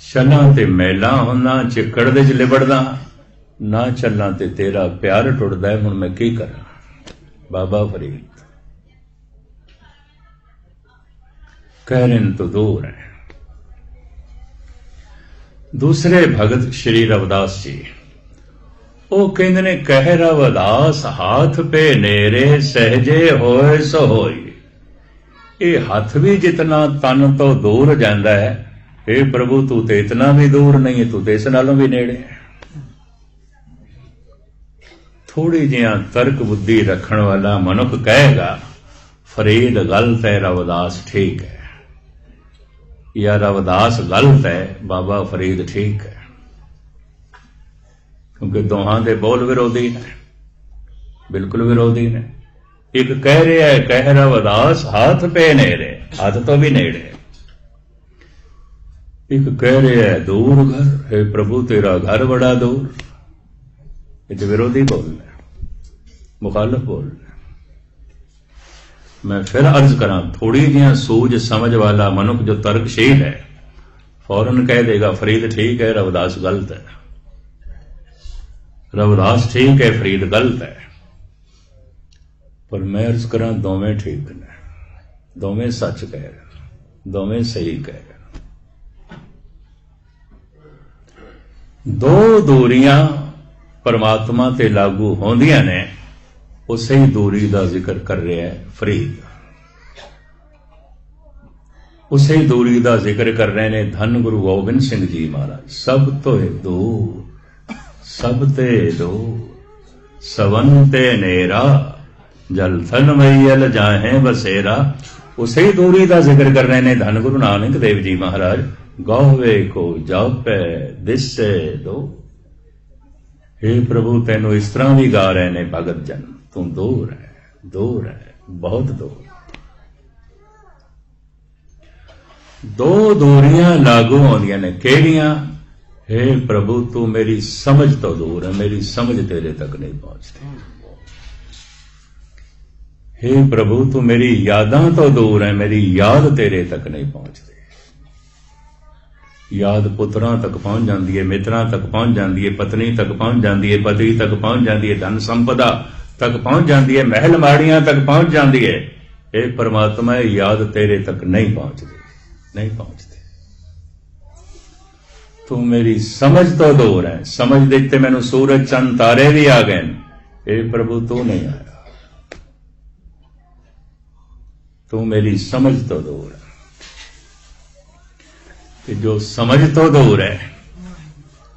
ਚੱਲਾਂ ਤੇ ਮੈਲਾ ਹੁੰਦਾ, ਚਿੱਕੜ ਦੇ 'ਚ ਲਿਬੜਦਾ, ਨਾ ਚੱਲਾਂ ਤੇ ਤੇਰਾ ਪਿਆਰ ਟੁੱਟਦਾ ਹੈ। ਹੁਣ ਮੈਂ ਕੀ ਕਰਾਂ। ਬਾਬਾ ਫਰੀਦ ਕਹਿਣ ਤੋਂ ਦੂਰ ਹੈ। ਦੂਸਰੇ ਭਗਤ ਸ਼੍ਰੀ ਰਵਿਦਾਸ ਜੀ, ਉਹ ਕਹਿੰਦੇ ਨੇ, ਕਹਿ ਰਵਿਦਾਸ ਹਾਥ ਪੇ ਨੇਰੇ, ਸਹਜੇ ਹੋਏ ਸੋ ਹੋਈ। ਇਹ ਹੱਥ ਵੀ ਜਿਤਨਾ ਤਨ ਤੋਂ ਦੂਰ ਜਾਂਦਾ ਹੈ, हे ਪ੍ਰਭੂ ਤੂੰ ਤੇ ਇਤਨਾ ਵੀ ਦੂਰ ਨਹੀਂ ਹੈ, ਤੂੰ ਤੇ ਇਸ ਨਾਲੋਂ ਵੀ ਨੇੜੇ ਹੈ। ਥੋੜੀ ਜਿਹਾ ਤਰਕ ਬੁੱਧੀ ਰੱਖਣ ਵਾਲਾ ਮਨੁੱਖ ਕਹੇਗਾ, ਫਰੀਦ ਗਲਤ ਹੈ, ਰਵਿਦਾਸ ਠੀਕ ਹੈ, ਜਾਂ ਰਵਿਦਾਸ ਗਲਤ ਹੈ, ਬਾਬਾ ਫਰੀਦ ਠੀਕ ਹੈ। ਕਿਉਂਕਿ ਦੋਹਾਂ ਦੇ ਬੋਲ ਵਿਰੋਧੀ ਨੇ, ਬਿਲਕੁਲ ਵਿਰੋਧੀ ਨੇ। ਇੱਕ ਕਹਿ ਰਿਹਾ ਹੈ, ਕਹਿ ਰਵਿਦਾਸ ਹੱਥ ਪੇ ਨੇੜੇ, ਹੱਥ ਤੋਂ ਵੀ ਨੇੜੇ। ਇੱਕ ਕਹਿ ਰਿਹਾ ਹੈ ਦੂਰ ਘਰ, ਹੈ ਪ੍ਰਭੂ ਤੇਰਾ ਘਰ ਬੜਾ ਦੂਰ। ਇਹ ਤੇ ਵਿਰੋਧੀ ਬੋਲਣਾ, ਮੁਖਾਲਫ ਬੋਲਣਾ। ਮੈਂ ਫਿਰ अर्ज ਕਰਾਂ, ਥੋੜੀ ਜਿਹਾ ਸੂਝ ਸਮਝ ਵਾਲਾ ਮਨੁੱਖ ਜੋ ਤਰਕਸ਼ੀਲ ਹੈ, ਫੌਰਨ ਕਹਿ ਦੇਗਾ ਫਰੀਦ ਠੀਕ ਹੈ, ਰਵਿਦਾਸ ਗਲਤ ਹੈ, ਰਵਿਦਾਸ ਠੀਕ ਹੈ, ਫਰੀਦ ਗਲਤ ਹੈ। ਪਰ ਮੈਂ अर्ज ਕਰਾਂ, ਦੋਵੇਂ ਠੀਕ ਨੇ, ਦੋਵੇਂ ਸੱਚ ਕਹਿ ਰਹੇ, ਦੋਵੇਂ ਸਹੀ ਕਹਿ ਰਹੇ। ਦੋ ਦੂਰੀਆਂ परमात्मा ते लागू होंदियां ने, उसे ही दूरी का जिक्र कर रहा है फरीद। उसे ही दूरी का जिक्र कर रहे ने धन गुरु गोबिंद सिंह जी महाराज। सब तो दूर, सब ते दूर, सवन ते नेरा, जल थन मैयल जाहे बसेरा। उसे ही दूरी का जिक्र कर रहे ने धन गुरु नानक देव जी महाराज। गौवे को जापे दिसे दो। हे प्रभु तेनों इस तरह भी गा रहे ने भगत जन, तू दूर है, दूर है, बहुत दूर। दो दूरियां लागू होंदियां ने, केड़ियां? हे प्रभु तू मेरी समझ तो दूर है, मेरी समझ तेरे तक नहीं पहुंचती। हे प्रभु तू मेरी यादां तो दूर है, मेरी याद तेरे तक नहीं पहुंचती। याद पुत्रां तक पहुंच जाती है, मित्रां तक पहुंच जाती है, पत्नी तक पहुंच जाती है, पति तक पहुंच जाती है, धन संपदा तक पहुंच जाती है, महल माड़ियां तक पहुंच जाती है। हे परमात्मा याद तेरे तक नहीं पहुंचती, नहीं पहुंचती। तू मेरी समझ तो दूर है। समझ देखते मैनू सूरज चंद तारे भी आ गए। हे प्रभु तू नहीं आया, तू मेरी समझ तो दूर है। कि जो समझ तो दूर है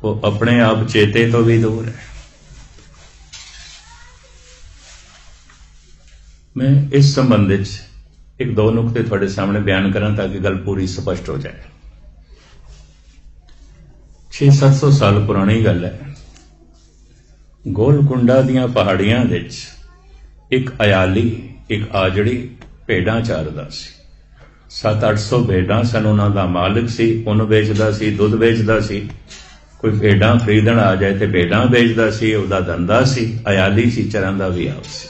वो अपने आप चेते तो भी दूर है। मैं इस संबंध एक दो नुकते थोड़े सामने बयान करा ताकि गल पूरी स्पष्ट हो जाए। 600-700 साल पुरानी गल है। गोलकुंडा दियां पहाड़ियां विच एक अयाली, एक आजड़ी भेडां चारदा सी। 700-800 भेडां सन। उन्हां दा मालिक सी, उन बेचदा सी, दुध बेचदा सी। कोई भेडां खरीदण आ जाए तो भेडां बेचदा सी, उहदा धंधा सी। अयाली सी, चरां दा भी आप सी।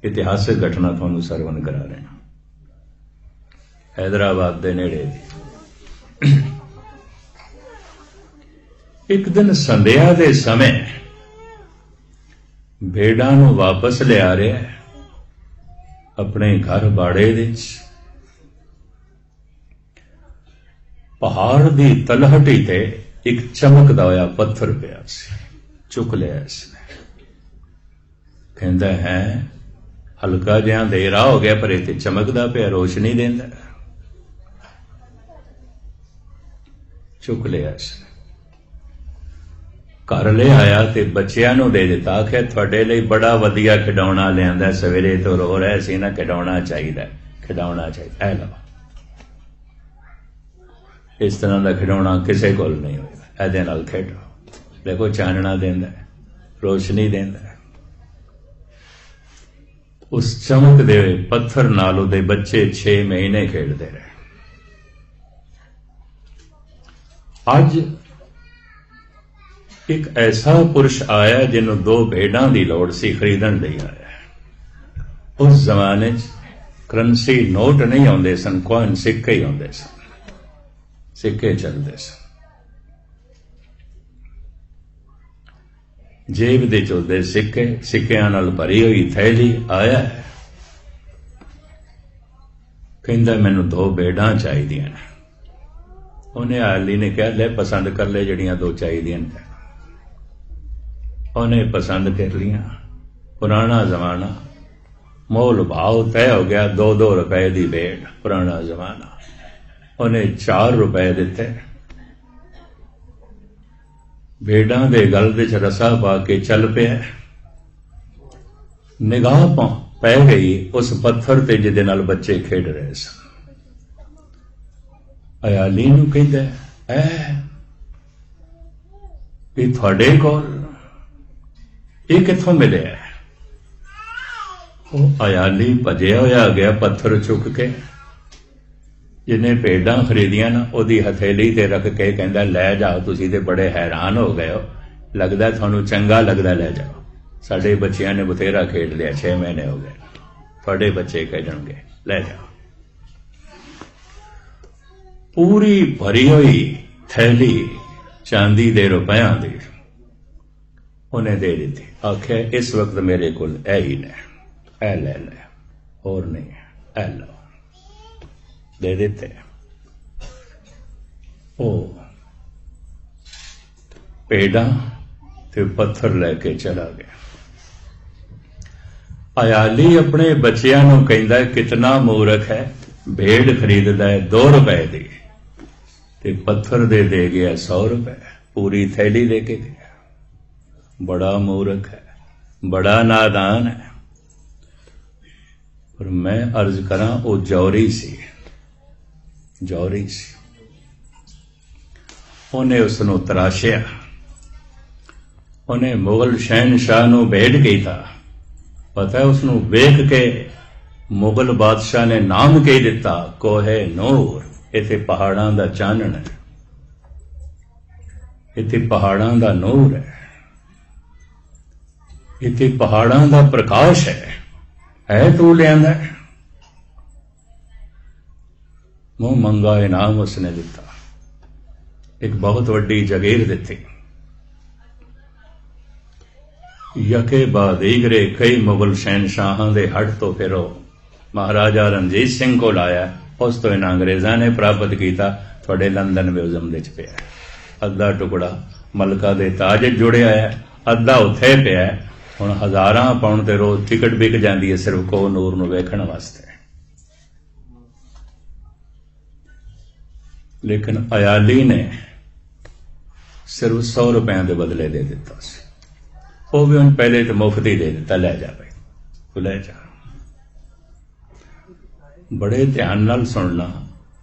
इतिहासक घटना तुहानूं सरवण करा रहे हैं, हैदराबाद दे नेड़े। एक दिन संध्या दे समय भेड़ां नूं वापस लिया रहा है अपने घर बाड़े विच। पहाड़ की तलहटी ते एक चमकदा होया पत्थर पिया सी। चुक लिया इसने। कहंदा है हल्का जिहा अंधेरा हो गया पर इत्थे चमकदा पिया, रोशनी देंदा। चुक लिया इसने। घर ले आया ते बच्चियां नूं दे दिता। आखिया तुहाडे लई बड़ा वधिया खिडौना लिआंदा, सवेरे तो रो रहा सी ना, खिडौना चाहिदा, खिडौना चाहिदा, ऐ लओ। इस तरह का खिडौना किसी कोल नहीं होगा, इहदे नाल खेडो। देखो चानना देंदा, रोशनी देंदा। उस चमकदे होए पत्थर नाल उहदे बच्चे 6 महीने खेडते रहे। अज एक ऐसा पुरुष आया जिन्हों 2 भेडां की लौड़ सी, खरीदण लई आया। उस जमाने करंसी नोट नहीं आउंदे सन, कॉइन सिक्के ही आउंदे सन, सिक्के चलते सन। जेब दे चोदे सिक्के, सिक्कियां नाल भरी हुई थैली। आया है, कहंदा मैनूं 2 भेडां चाहीदियां ने। उन्हें आली ने कहा ले पसंद कर ले जड़ियां 2 चाहीदियां ने। उन्हें पसंद कर लिया। पुराना जमाना, मोल भाव तय हो गया। 2-2 रुपए की भेड़, पुराना जमाना। उन्हें 4 रुपए दिते। भेडां दे गल विच रसा पा के चल पिया। निगाह पै गई उस पत्थर ते जिहदे नाल बच्चे खेड रहे सन। अयाली नूं कहंदा ऐ तुहाडे कोल ये कित्थों मिलिआ? ਉਹ अयाली भजिया होया गया पत्थर चुक के। जिन्हें भेडां खरीदियां ना उहदी हथेली ते रख के कहंदा लै जाओ। तुसीं ते बड़े हैरान हो गए हो, लगदा तुहानूं चंगा लगदा, लै जाओ। साडे बच्चियां ने बथेरा खेड लिया, 6 महीने हो गए, तुहाडे बच्चे खेडणगे, लै जाओ। पूरी भरी हुई थैली चांदी दे रुपयां दी उन्हें दे दी थी। आख्या इस वक्त मेरे को ही ने, ऐ ले ले, और नहीं है, ऐ लो। दे देते। ओ भेडां ते पत्थर लैके चला गया। अयाली अपने बच्चियां नूं कहंदा कितना मूर्ख है, भेड़ खरीददा है 2 रुपए दी ते पत्थर दे गया 100 रुपए, पूरी थैली दे के गया। बड़ा मूर्ख है, बड़ा नादान है। पर मैं अर्ज करा वो जौहरी सी, जौहरी सी। उन्हें उसनों तराशिया, उन्हें मुगल शहनशाह नूं भेंट कीता। पता है उसनों वेख के मुगल बादशाह ने नाम के दिता, कोहे नूर। इत्थे पहाड़ां दा चानण है, इत्थे पहाड़ां दा नूर है, इत्थे पहाड़ां दा प्रकाश है तू लियांदा। मुंह मंगा इनाम उसने दिता, एक बहुत वड्डी जगीर दिती। यके बाद ईगरे कई मुगल शहनशाहां दे हट तो फिर महाराजा रणजीत सिंह को लाया। उस तो इन्हां अंग्रेज़ां ने प्राप्त किया, थोड़े लंदन म्यूजियम दे पिया। अद्धा टुकड़ा मलका दे ताज जुड़िया है, अद्धा उत्थे पिया। हुण हज़ारां पाउंड ते रोज़ टिकट बिक जाती है सिर्फ कोह नूर नूं वेखण वास्ते। लेकिन अयाली ने सिर्फ 100 रुपया के बदले दे दिता सी। वो भी उन्हें पहले तो मुफ्त ही दे दिता, लै जा भाई तू लै जा। बड़े ध्यान नाल सुनना,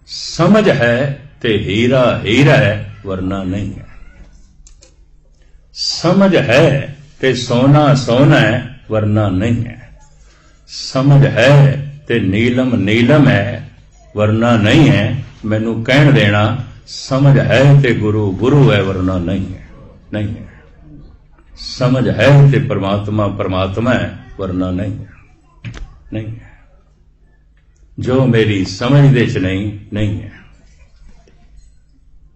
समझ है ते हीरा हीरा है वरना नहीं है, समझ है ते सोना सोना है वरना नहीं है, समझ है ते नीलम नीलम है वरना नहीं है। मैनू कहण देना समझ है ते गुरु गुरु है वरना नहीं है, नहीं है। समझ है ते परमात्मा परमात्मा है वरना नहीं है, नहीं है। जो मेरी समझ दे च नहीं है,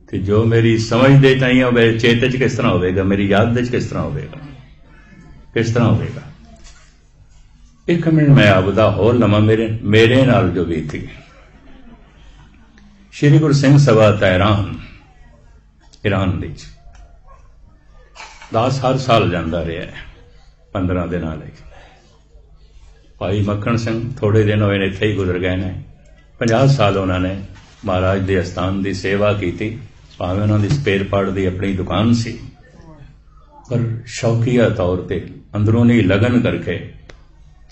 ते जो मेरी समझ दे च नहीं होवे चेते च किस तरह होवेगा, मेरी याद दे च किस तरह होवेगा, किस तरह होवेगा। एक मिनट मैं आपदा होर लवां मेरे नाल जो भी थी। श्री गुरु सिंह सभा तेहरान ईरान दी दास हर साल जाता रहा है 15 दिनों लई। भाई मक्खण सिंह थोड़े दिन होए इत्थे ही गुजर गए ने। 50 साल उन्होंने महाराज के अस्थान की सेवा की, भावें उन्होंने स्पेयर पार्ट की अपनी दुकान सी, पर शौकीया तौर पर अंदरूनी लगन करके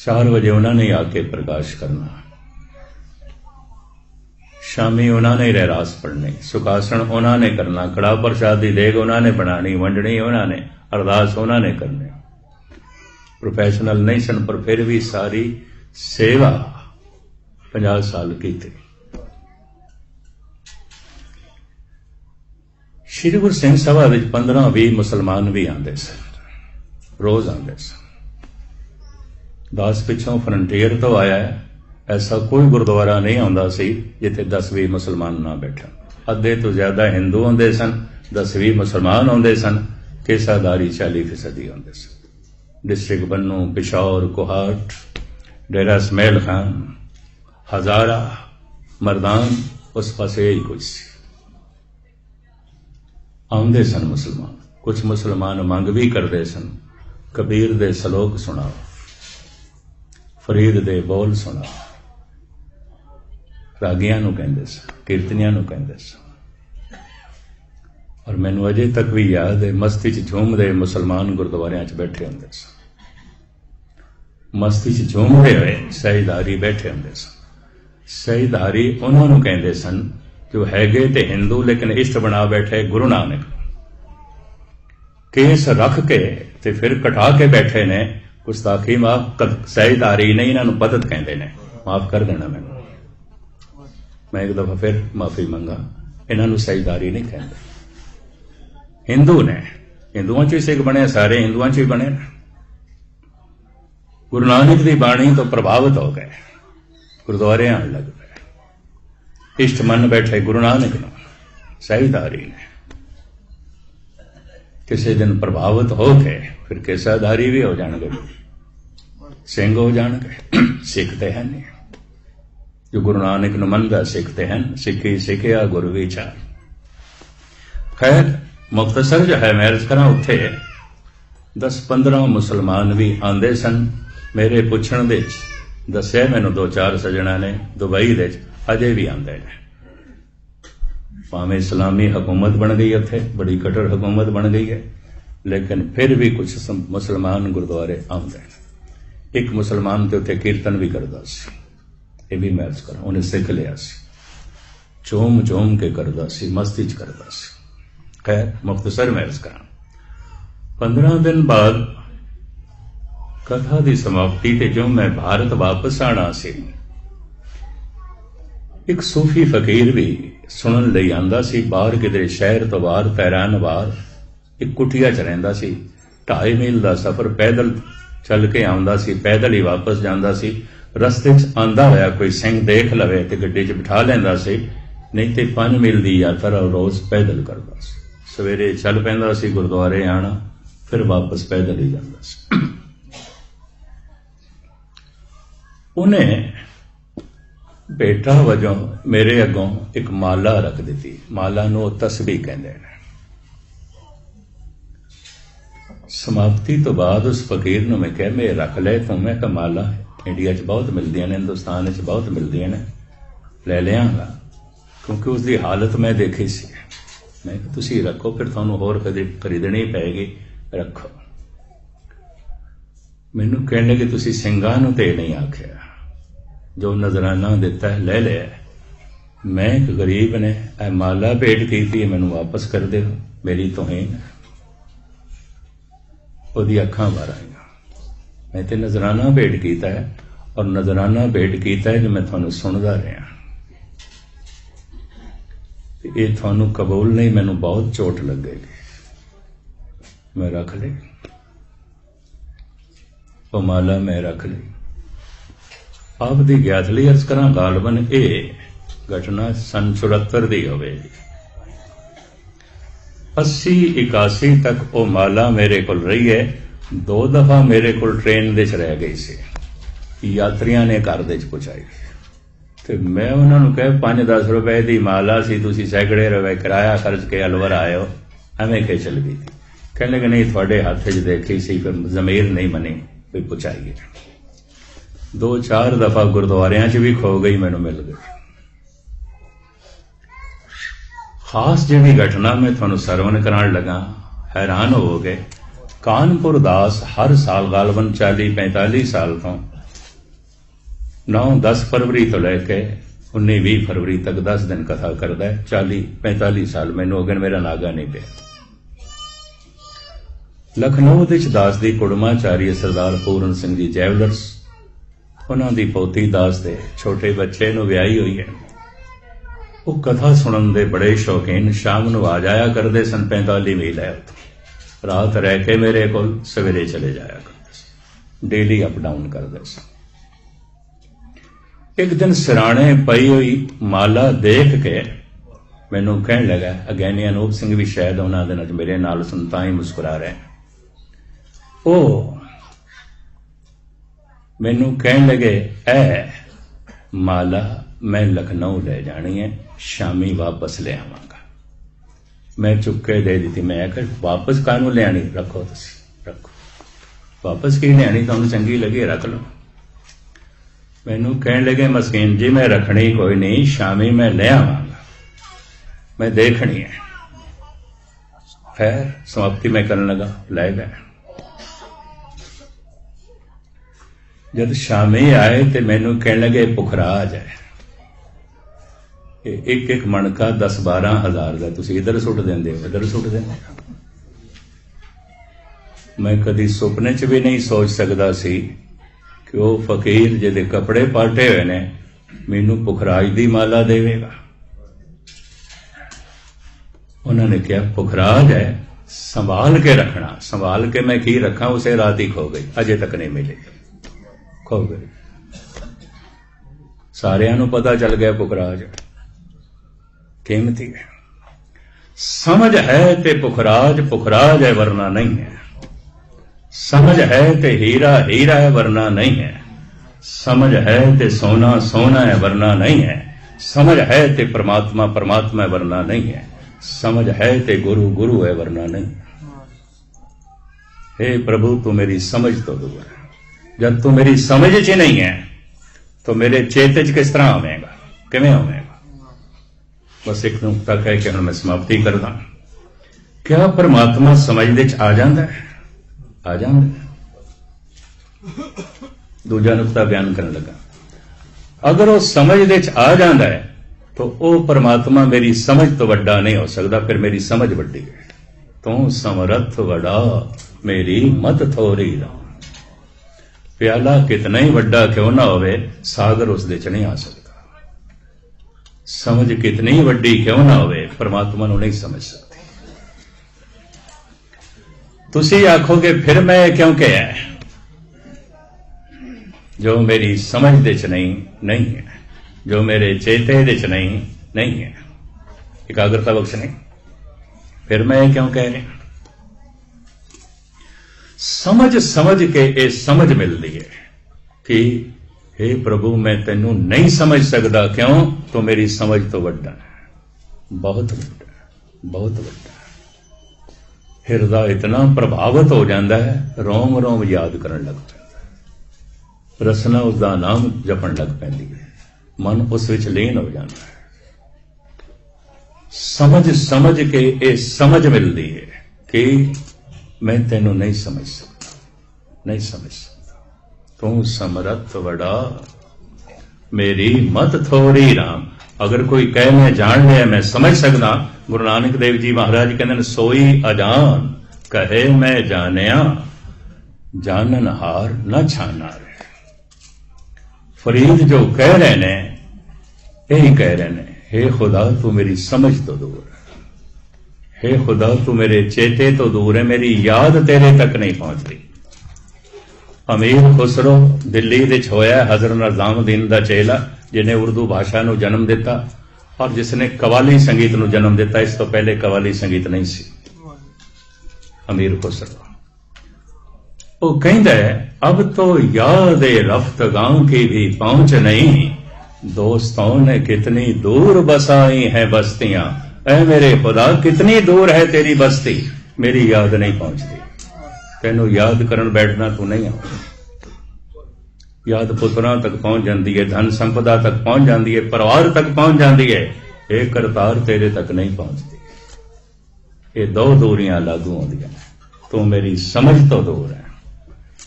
4 बजे उन्होंने आके प्रकाश करना, शामी उन्होंने रहरास पढ़नी, सुखासन उन्होंने करना, कड़ा प्रसाद की देग उन्होंने बनानी, वंडनी उन्होंने, अरदास उन्होंने करनी। प्रोफैशनल नहीं सन पर फिर भी सारी सेवा 50 साल की थी। श्री गुरु सिंह सभा 15-20 मुसलमान भी आते सन, रोज आते सन। दास पिछों फ्रंटियर तो आया है, ऐसा कोई गुरुद्वारा नहीं आता सी जिथे 10-20 मुसलमान ना बैठन। अद्धे तो ज्यादा हिंदू आते सन, 10-20 मुसलमान आते सन, केसाधारी 40% आते सन। डिस्ट्रिक्ट बन्नू, पिशौर, कोहाट, डेरा इसमैल खान, हजारा, मरदान, उस पासे ही कुछ आते सन मुसलमान। कुछ मुसलमान मंग भी करते सन, कबीर दे सलोक सुनाओ, फरीद दे बोल सुनाओ, रागियां नूं कहंदे सन, कीर्तनियां नूं कहंदे सन। और मैनू अजे तक भी याद है, मस्ती च झूमदे मुसलमान गुरुद्वारियां च बैठे होंदे सन, मस्ती च झूमदे हुए सहीदारी बैठे होंदे सन। सहीदारी उन्होंने कहंदे सन जो हैगे ते हिंदू लेकिन इष्ट बना बैठे गुरु नानक, केस रख के ते फिर कटा के बैठे ने। गुस्ताखी माफ, सहीदारी नहीं, इन्हों पदत कहते हैं, माफ कर देना मैंने, मैं एक दफा फिर माफी मंगा। इन्हों सहीदारी नहीं कहते, हिंदू ने, हिंदुओं च सिख बने, सारे हिंदुओं च ही बने। गुरु नानक की बाणी तो प्रभावित हो गए, गुरुद्वारे आने लग गए, इष्ट मन बैठे गुरु नानक न। सहीदारी ने किसी दिन प्रभावित हो गए, फिर केसाधारी भी हो जाएंगे, सिंह हो जाएंगे। सिखते हैं नहीं जो गुरु नानक न मनदा, सिखते हैं, सिखी सिखिया गुरु विचार। खैर मुख्तसर जो है मैं अर्ज करा, उत्थे 10-15 मुसलमान भी आते सन। मेरे पुछण दे दस्सिया मैनूं 2-4 सज्जणा ने दुबई दे अजे भी आते हैं। भावें इस्लामी हुकूमत बन गई, उत्थे बड़ी कट्टर हुकूमत बन गई है, लेकिन फिर भी कुछ मुसलमान गुरुद्वारे आते हैं। एक मुसलमान तो उत्थे कीर्तन भी करता सी, ये भी मैं अर्ज करा, उन्हें सिख लिया सी, चोम चोम के करता सी, मस्ती च करता सी। खैर मुख्तसर मैं अर्ज करा। 15 दिन बाद कथा की समाप्ति ते जो मैं भारत वापस आना सी, एक सूफी फकीर भी सुनन लई आंदा सी। बाहर किधरे शहर तो बाहर तैरान बाहर एक कुटिया च रहिंदा सी। 2.5 मील का सफर पैदल चल के आंदा सी, पैदल ही वापस जांदा सी। रस्ते च आंदा होया कोई सिंह देख लवे ते गड्डी च बिठा लैंदा सी, नहीं ते 5 मील की यात्रा रोज पैदल करदा सी। सवेरे चल पैंदा सी गुरुद्वारे आना, फिर वापस पैदल ही जांदा सी। उन्हें बेटा वजों मेरे अगों एक माला रख दी। माला नूं तस्बीह कहंदे ने। समाप्ति तो बाद उस फकीर नूं मैं कहा, मैं रख ले तूं। मैं कहा माला इंडिया च बहुत मिलदियां ने, हिंदुस्तान च बहुत मिलदियां ने, ले लियांगा, क्योंकि उसकी हालत मैं देखी सी। मैं कहा तुसीं रखो, फिर तुहानूं होर कदे खरीदनी पैगी, रखो। मैनूं कहण लगे तुसीं ਸਿੰਘਾਂ नूं ते नहीं आखिया, जो नजराना दिता है ले लिया। मैं एक गरीब ने ए माला भेंट की, मैनू वापस कर दे, मेरी तोहीन। ओदी अखां भर आईयां। मैं ते नजराना भेंट किया है, और नजराना भेंट किया है जो मैं तुहानू सुनदा रहा। ये तुहानू कबूल नहीं, मैनू बहुत चोट लगेगी। मैं रख ली वो माला, मैं रख ली। आप दी ज्ञात लई अर्ज करा, गालबन ये घटना सन 74 दी होवेगी। 80-81 तक वो माला मेरे को रही है। 2 दफा मेरे को ट्रेन दे रह गई सी, यात्रियों ने घर दे पहुंचाई, तो मैं उन्होंने कहा 5-10 रुपए की माला सी, तुसीं सैकड़े रुपए किराया खर्च के अलवर आए हो, एवें के चल गई थी। कहने लगे नहीं, थोड़े हाथ च देखी सी, फिर जमीर नहीं मनी भी पहुंचाइए। 2-4 दफा गुरुद्वारियां च भी खो गई, मैनू मिल गई। खास जिहड़ी घटना मैं तुहानू सरवण कराण लगा, हैरान हो गए। कानपुर दास हर साल गालबन 40-45 साल तो 9-10 फरवरी तो लैके 19-20 फरवरी तक 10 दिन कथा करता है। 40-45 साल मैनू हो गए, मेरा नागा नहीं पिया। लखनऊ विच दास दी कुड़माचार्य सरदार पूरन सिंह जी जैवलर्स, उन्हां दी पोती दास दे छोटे बच्चे नूं विआही हुई है। वो कथा सुनन दे बड़े शौकीन, शाम नूं आ जाया करदे सन। 45 मील है, रात रह के मेरे कोल सवेरे चले जाया करते सन, डेली अप डाउन करते सन। एक दिन सिराणे पई हुई माला देख के मैनू कहण लगा, अगैनी अनूप सिंह भी शायद उन्हां दे नाल मेरे नाल सुनता ही मुस्कुरा रहे। ओ मैनू कहण लगे, ए माला मैं लखनऊ ले जानी है, शामी वापस ले आवांगा। मैं चुके दे दी। मैं आखिर वापस कानू ले आनी, रखो तुसीं रखो, वापस की लियानी तुहानू चंगी लगी, रख लो। मैनू कहण लगे, मस्कीन जी मैं रखनी कोई नहीं, शामी मैं ले आवांगा, मैं देखनी है। खैर समाप्ति मैं करने लगा, ले गए। जब शामी आए तो मैनू कहण लगे पुखराज है, एक एक मणका 10-12 हज़ार का, तुसीं इधर सुट देंदे हो, इधर सुट देंदे। मैं कदी सुपने च भी नहीं सोच सकता सी कि वो फकीर जिहदे कपड़े पाटे हुए ने मैनू पुखराज दी माला देवेगा। उन्होंने कहा पुखराज है, संभाल के रखना। संभाल के मैं की रखा, उसे रात ही खो गई, अजे तक नहीं मिली, खो गई। सारियां नूं पता चल गया पुखराज कीमती है। समझ है ते पुखराज पुखराज है, वरना नहीं है। समझ है ते हीरा हीरा है, वरना नहीं है। समझ है ते सोना सोना है, वरना नहीं है। समझ है ते परमात्मा परमात्मा है, वरना नहीं है। समझ है ते गुरु गुरु है, वरना नहीं। हे प्रभु तू मेरी समझ तो दूर है। जब तू मेरी समझ च नहीं है तो मेरे चेते च किस तरह आवेगा, किवें आवेगा। बस एक नुकता कह के हुण मैं समाप्ति करदा। क्या परमात्मा समझ दे च आ जांदा है? आ जांदा है। दूजा नुकता बयान करन लगा। अगर वो समझ दे च आ जांदा है तो वो परमात्मा मेरी समझ तो वड्डा नहीं हो सकता, फिर मेरी समझ वड्डी है। तू समरथ वड़ा मेरी मत थोरी दा। प्याला कितना ही वड्डा क्यों ना होवे, सागर उस दे च नहीं आ सकता। समझ कितनी ही वड्डी क्यों ना होवे, परमात्मा नूं नहीं समझ सकती। तुसी आखोगे फिर मैं क्यों कहा है? जो मेरी समझ दे च नहीं है, जो मेरे चेते दे च नहीं है, एकाग्रता बख्श नहीं, फिर मैं क्यों कह रहा? समझ के ये समझ मिलती है कि हे प्रभु मैं तेनू नहीं समझ सकता, क्यों? तो मेरी समझ तो वड्डा है, बहुत वड्डा, बहुत वड्डा। हृदय इतना प्रभावित हो जाता है, रोम रोम याद करन लग पैंदा, रसना उसका नाम जपन लग पैंदी है, मन उस विच लीन हो जाता है। समझ के ये समझ मिलती है कि मैं तेनू नहीं समझ सकता, नहीं समझ सकता। तू समरथ वड़ा मेरी मत थोड़ी राम। अगर कोई कहे मैं जान लिया, मैं समझ सकता, गुरु नानक देव जी महाराज कहते सोई अजान कहे मैं जानिया, जानन हार न छाना रे। फरीद जो कह रहे ने यही कह रहे ने, हे खुदा तू मेरी समझ तो दूर है, हे खुदा तू मेरे चेते तो दूर है, मेरी याद तेरे तक नहीं पहुंचती। अमीर खुसरो दिल्ली विच होया हज़रत निज़ामुद्दीन दा चेला, जिन्हें उर्दू भाषा नूं जन्म दिता और जिसने कवाली संगीत नूं जन्म दिता। इस तो पहले कवाली संगीत नहीं सी। अमीर खुसरो वो कहता है अब तो याद रफ्तगां की भी पहुंच नहीं, दोस्तों ने कितनी दूर बसाई है बस्तियां। ऐ मेरे खुदा कितनी दूर है तेरी बस्ती, मेरी याद नहीं पहुंचती। तेनू याद करन बैठना तू नहीं आ, याद पुत्रां तक पहुंच जाती है, धन संपदा तक पहुंच जाती है, परिवार तक पहुंच जाती है, एक करतार तेरे तक नहीं पहुंचती। ये दो दूरियां लागू होंदियां। तू मेरी समझ तो दूर है,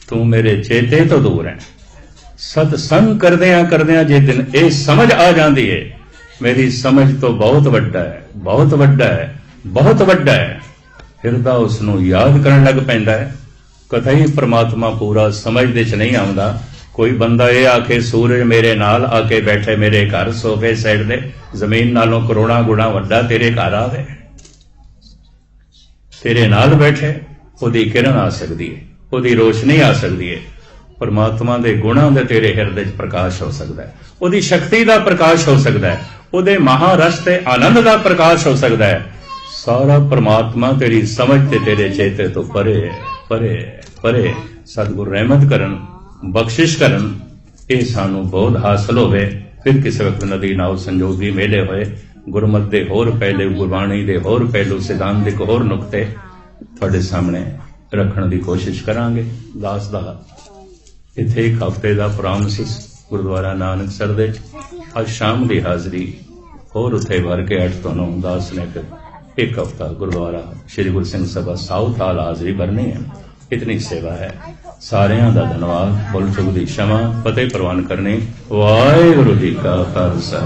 तू मेरे चेते तो दूर है। सत्संग करदियां जे दिन ये समझ आ जाती है, मेरी समझ तो बहुत वड्डा है, बहुत वड्डा है, बहुत वड्डा है। हृदय उसनूं याद करन लग पैंदा है। कतई परमात्मा पूरा समझ दे च नहीं आउंदा। कोई बंदा ये आखे सूरज मेरे नाल आके बैठे मेरे घर सोफे साइड दे, जमीन नालों करोड़ा गुणा वड्डा तेरे घर आवे, तेरे नाल बैठे, ओदी किरण आ सकती है, ओदी रोशनी आ सकती है। परमात्मा दे गुणां दे तेरे हिरदे च प्रकाश हो सकता है, ओदी शक्ति का प्रकाश हो सकता है, ओदे महारस ते आनंद का प्रकाश हो सकता है। सारा परमात्मा तेरी समझ ते तेरे चेते तो परे परे परे। सतगुरु रहमत करन, बख्शिश करन, ये सानू बोध हासिल होवे। फिर किसी वक्त नदी नाव संजोगी मेले होए, गुरमत दे होर पहले, गुरबाणी दे होर पहलू, सिद्धांत दे होर नुकते तुहाडे सामने रखण दी कोशिश करांगे। दास दा इत्थे एक हफ्ते का प्रोग्राम सी गुरुद्वारा नानकसर दे। अज शाम की हाजरी होर उत्थे भर के 8 ਤੋਂ 9 दास ने फिर एक हफ्ता गुरुद्वारा श्री गुरु सिंह सभा साउथ हाल हाजरी भरनी है। इतनी सेवा है। सारिਆਂ ਦਾ धन्यवाद। भुल चुक दी क्षमा, फतेह प्रवान करनी। वाहिगुरू जी का खालसा।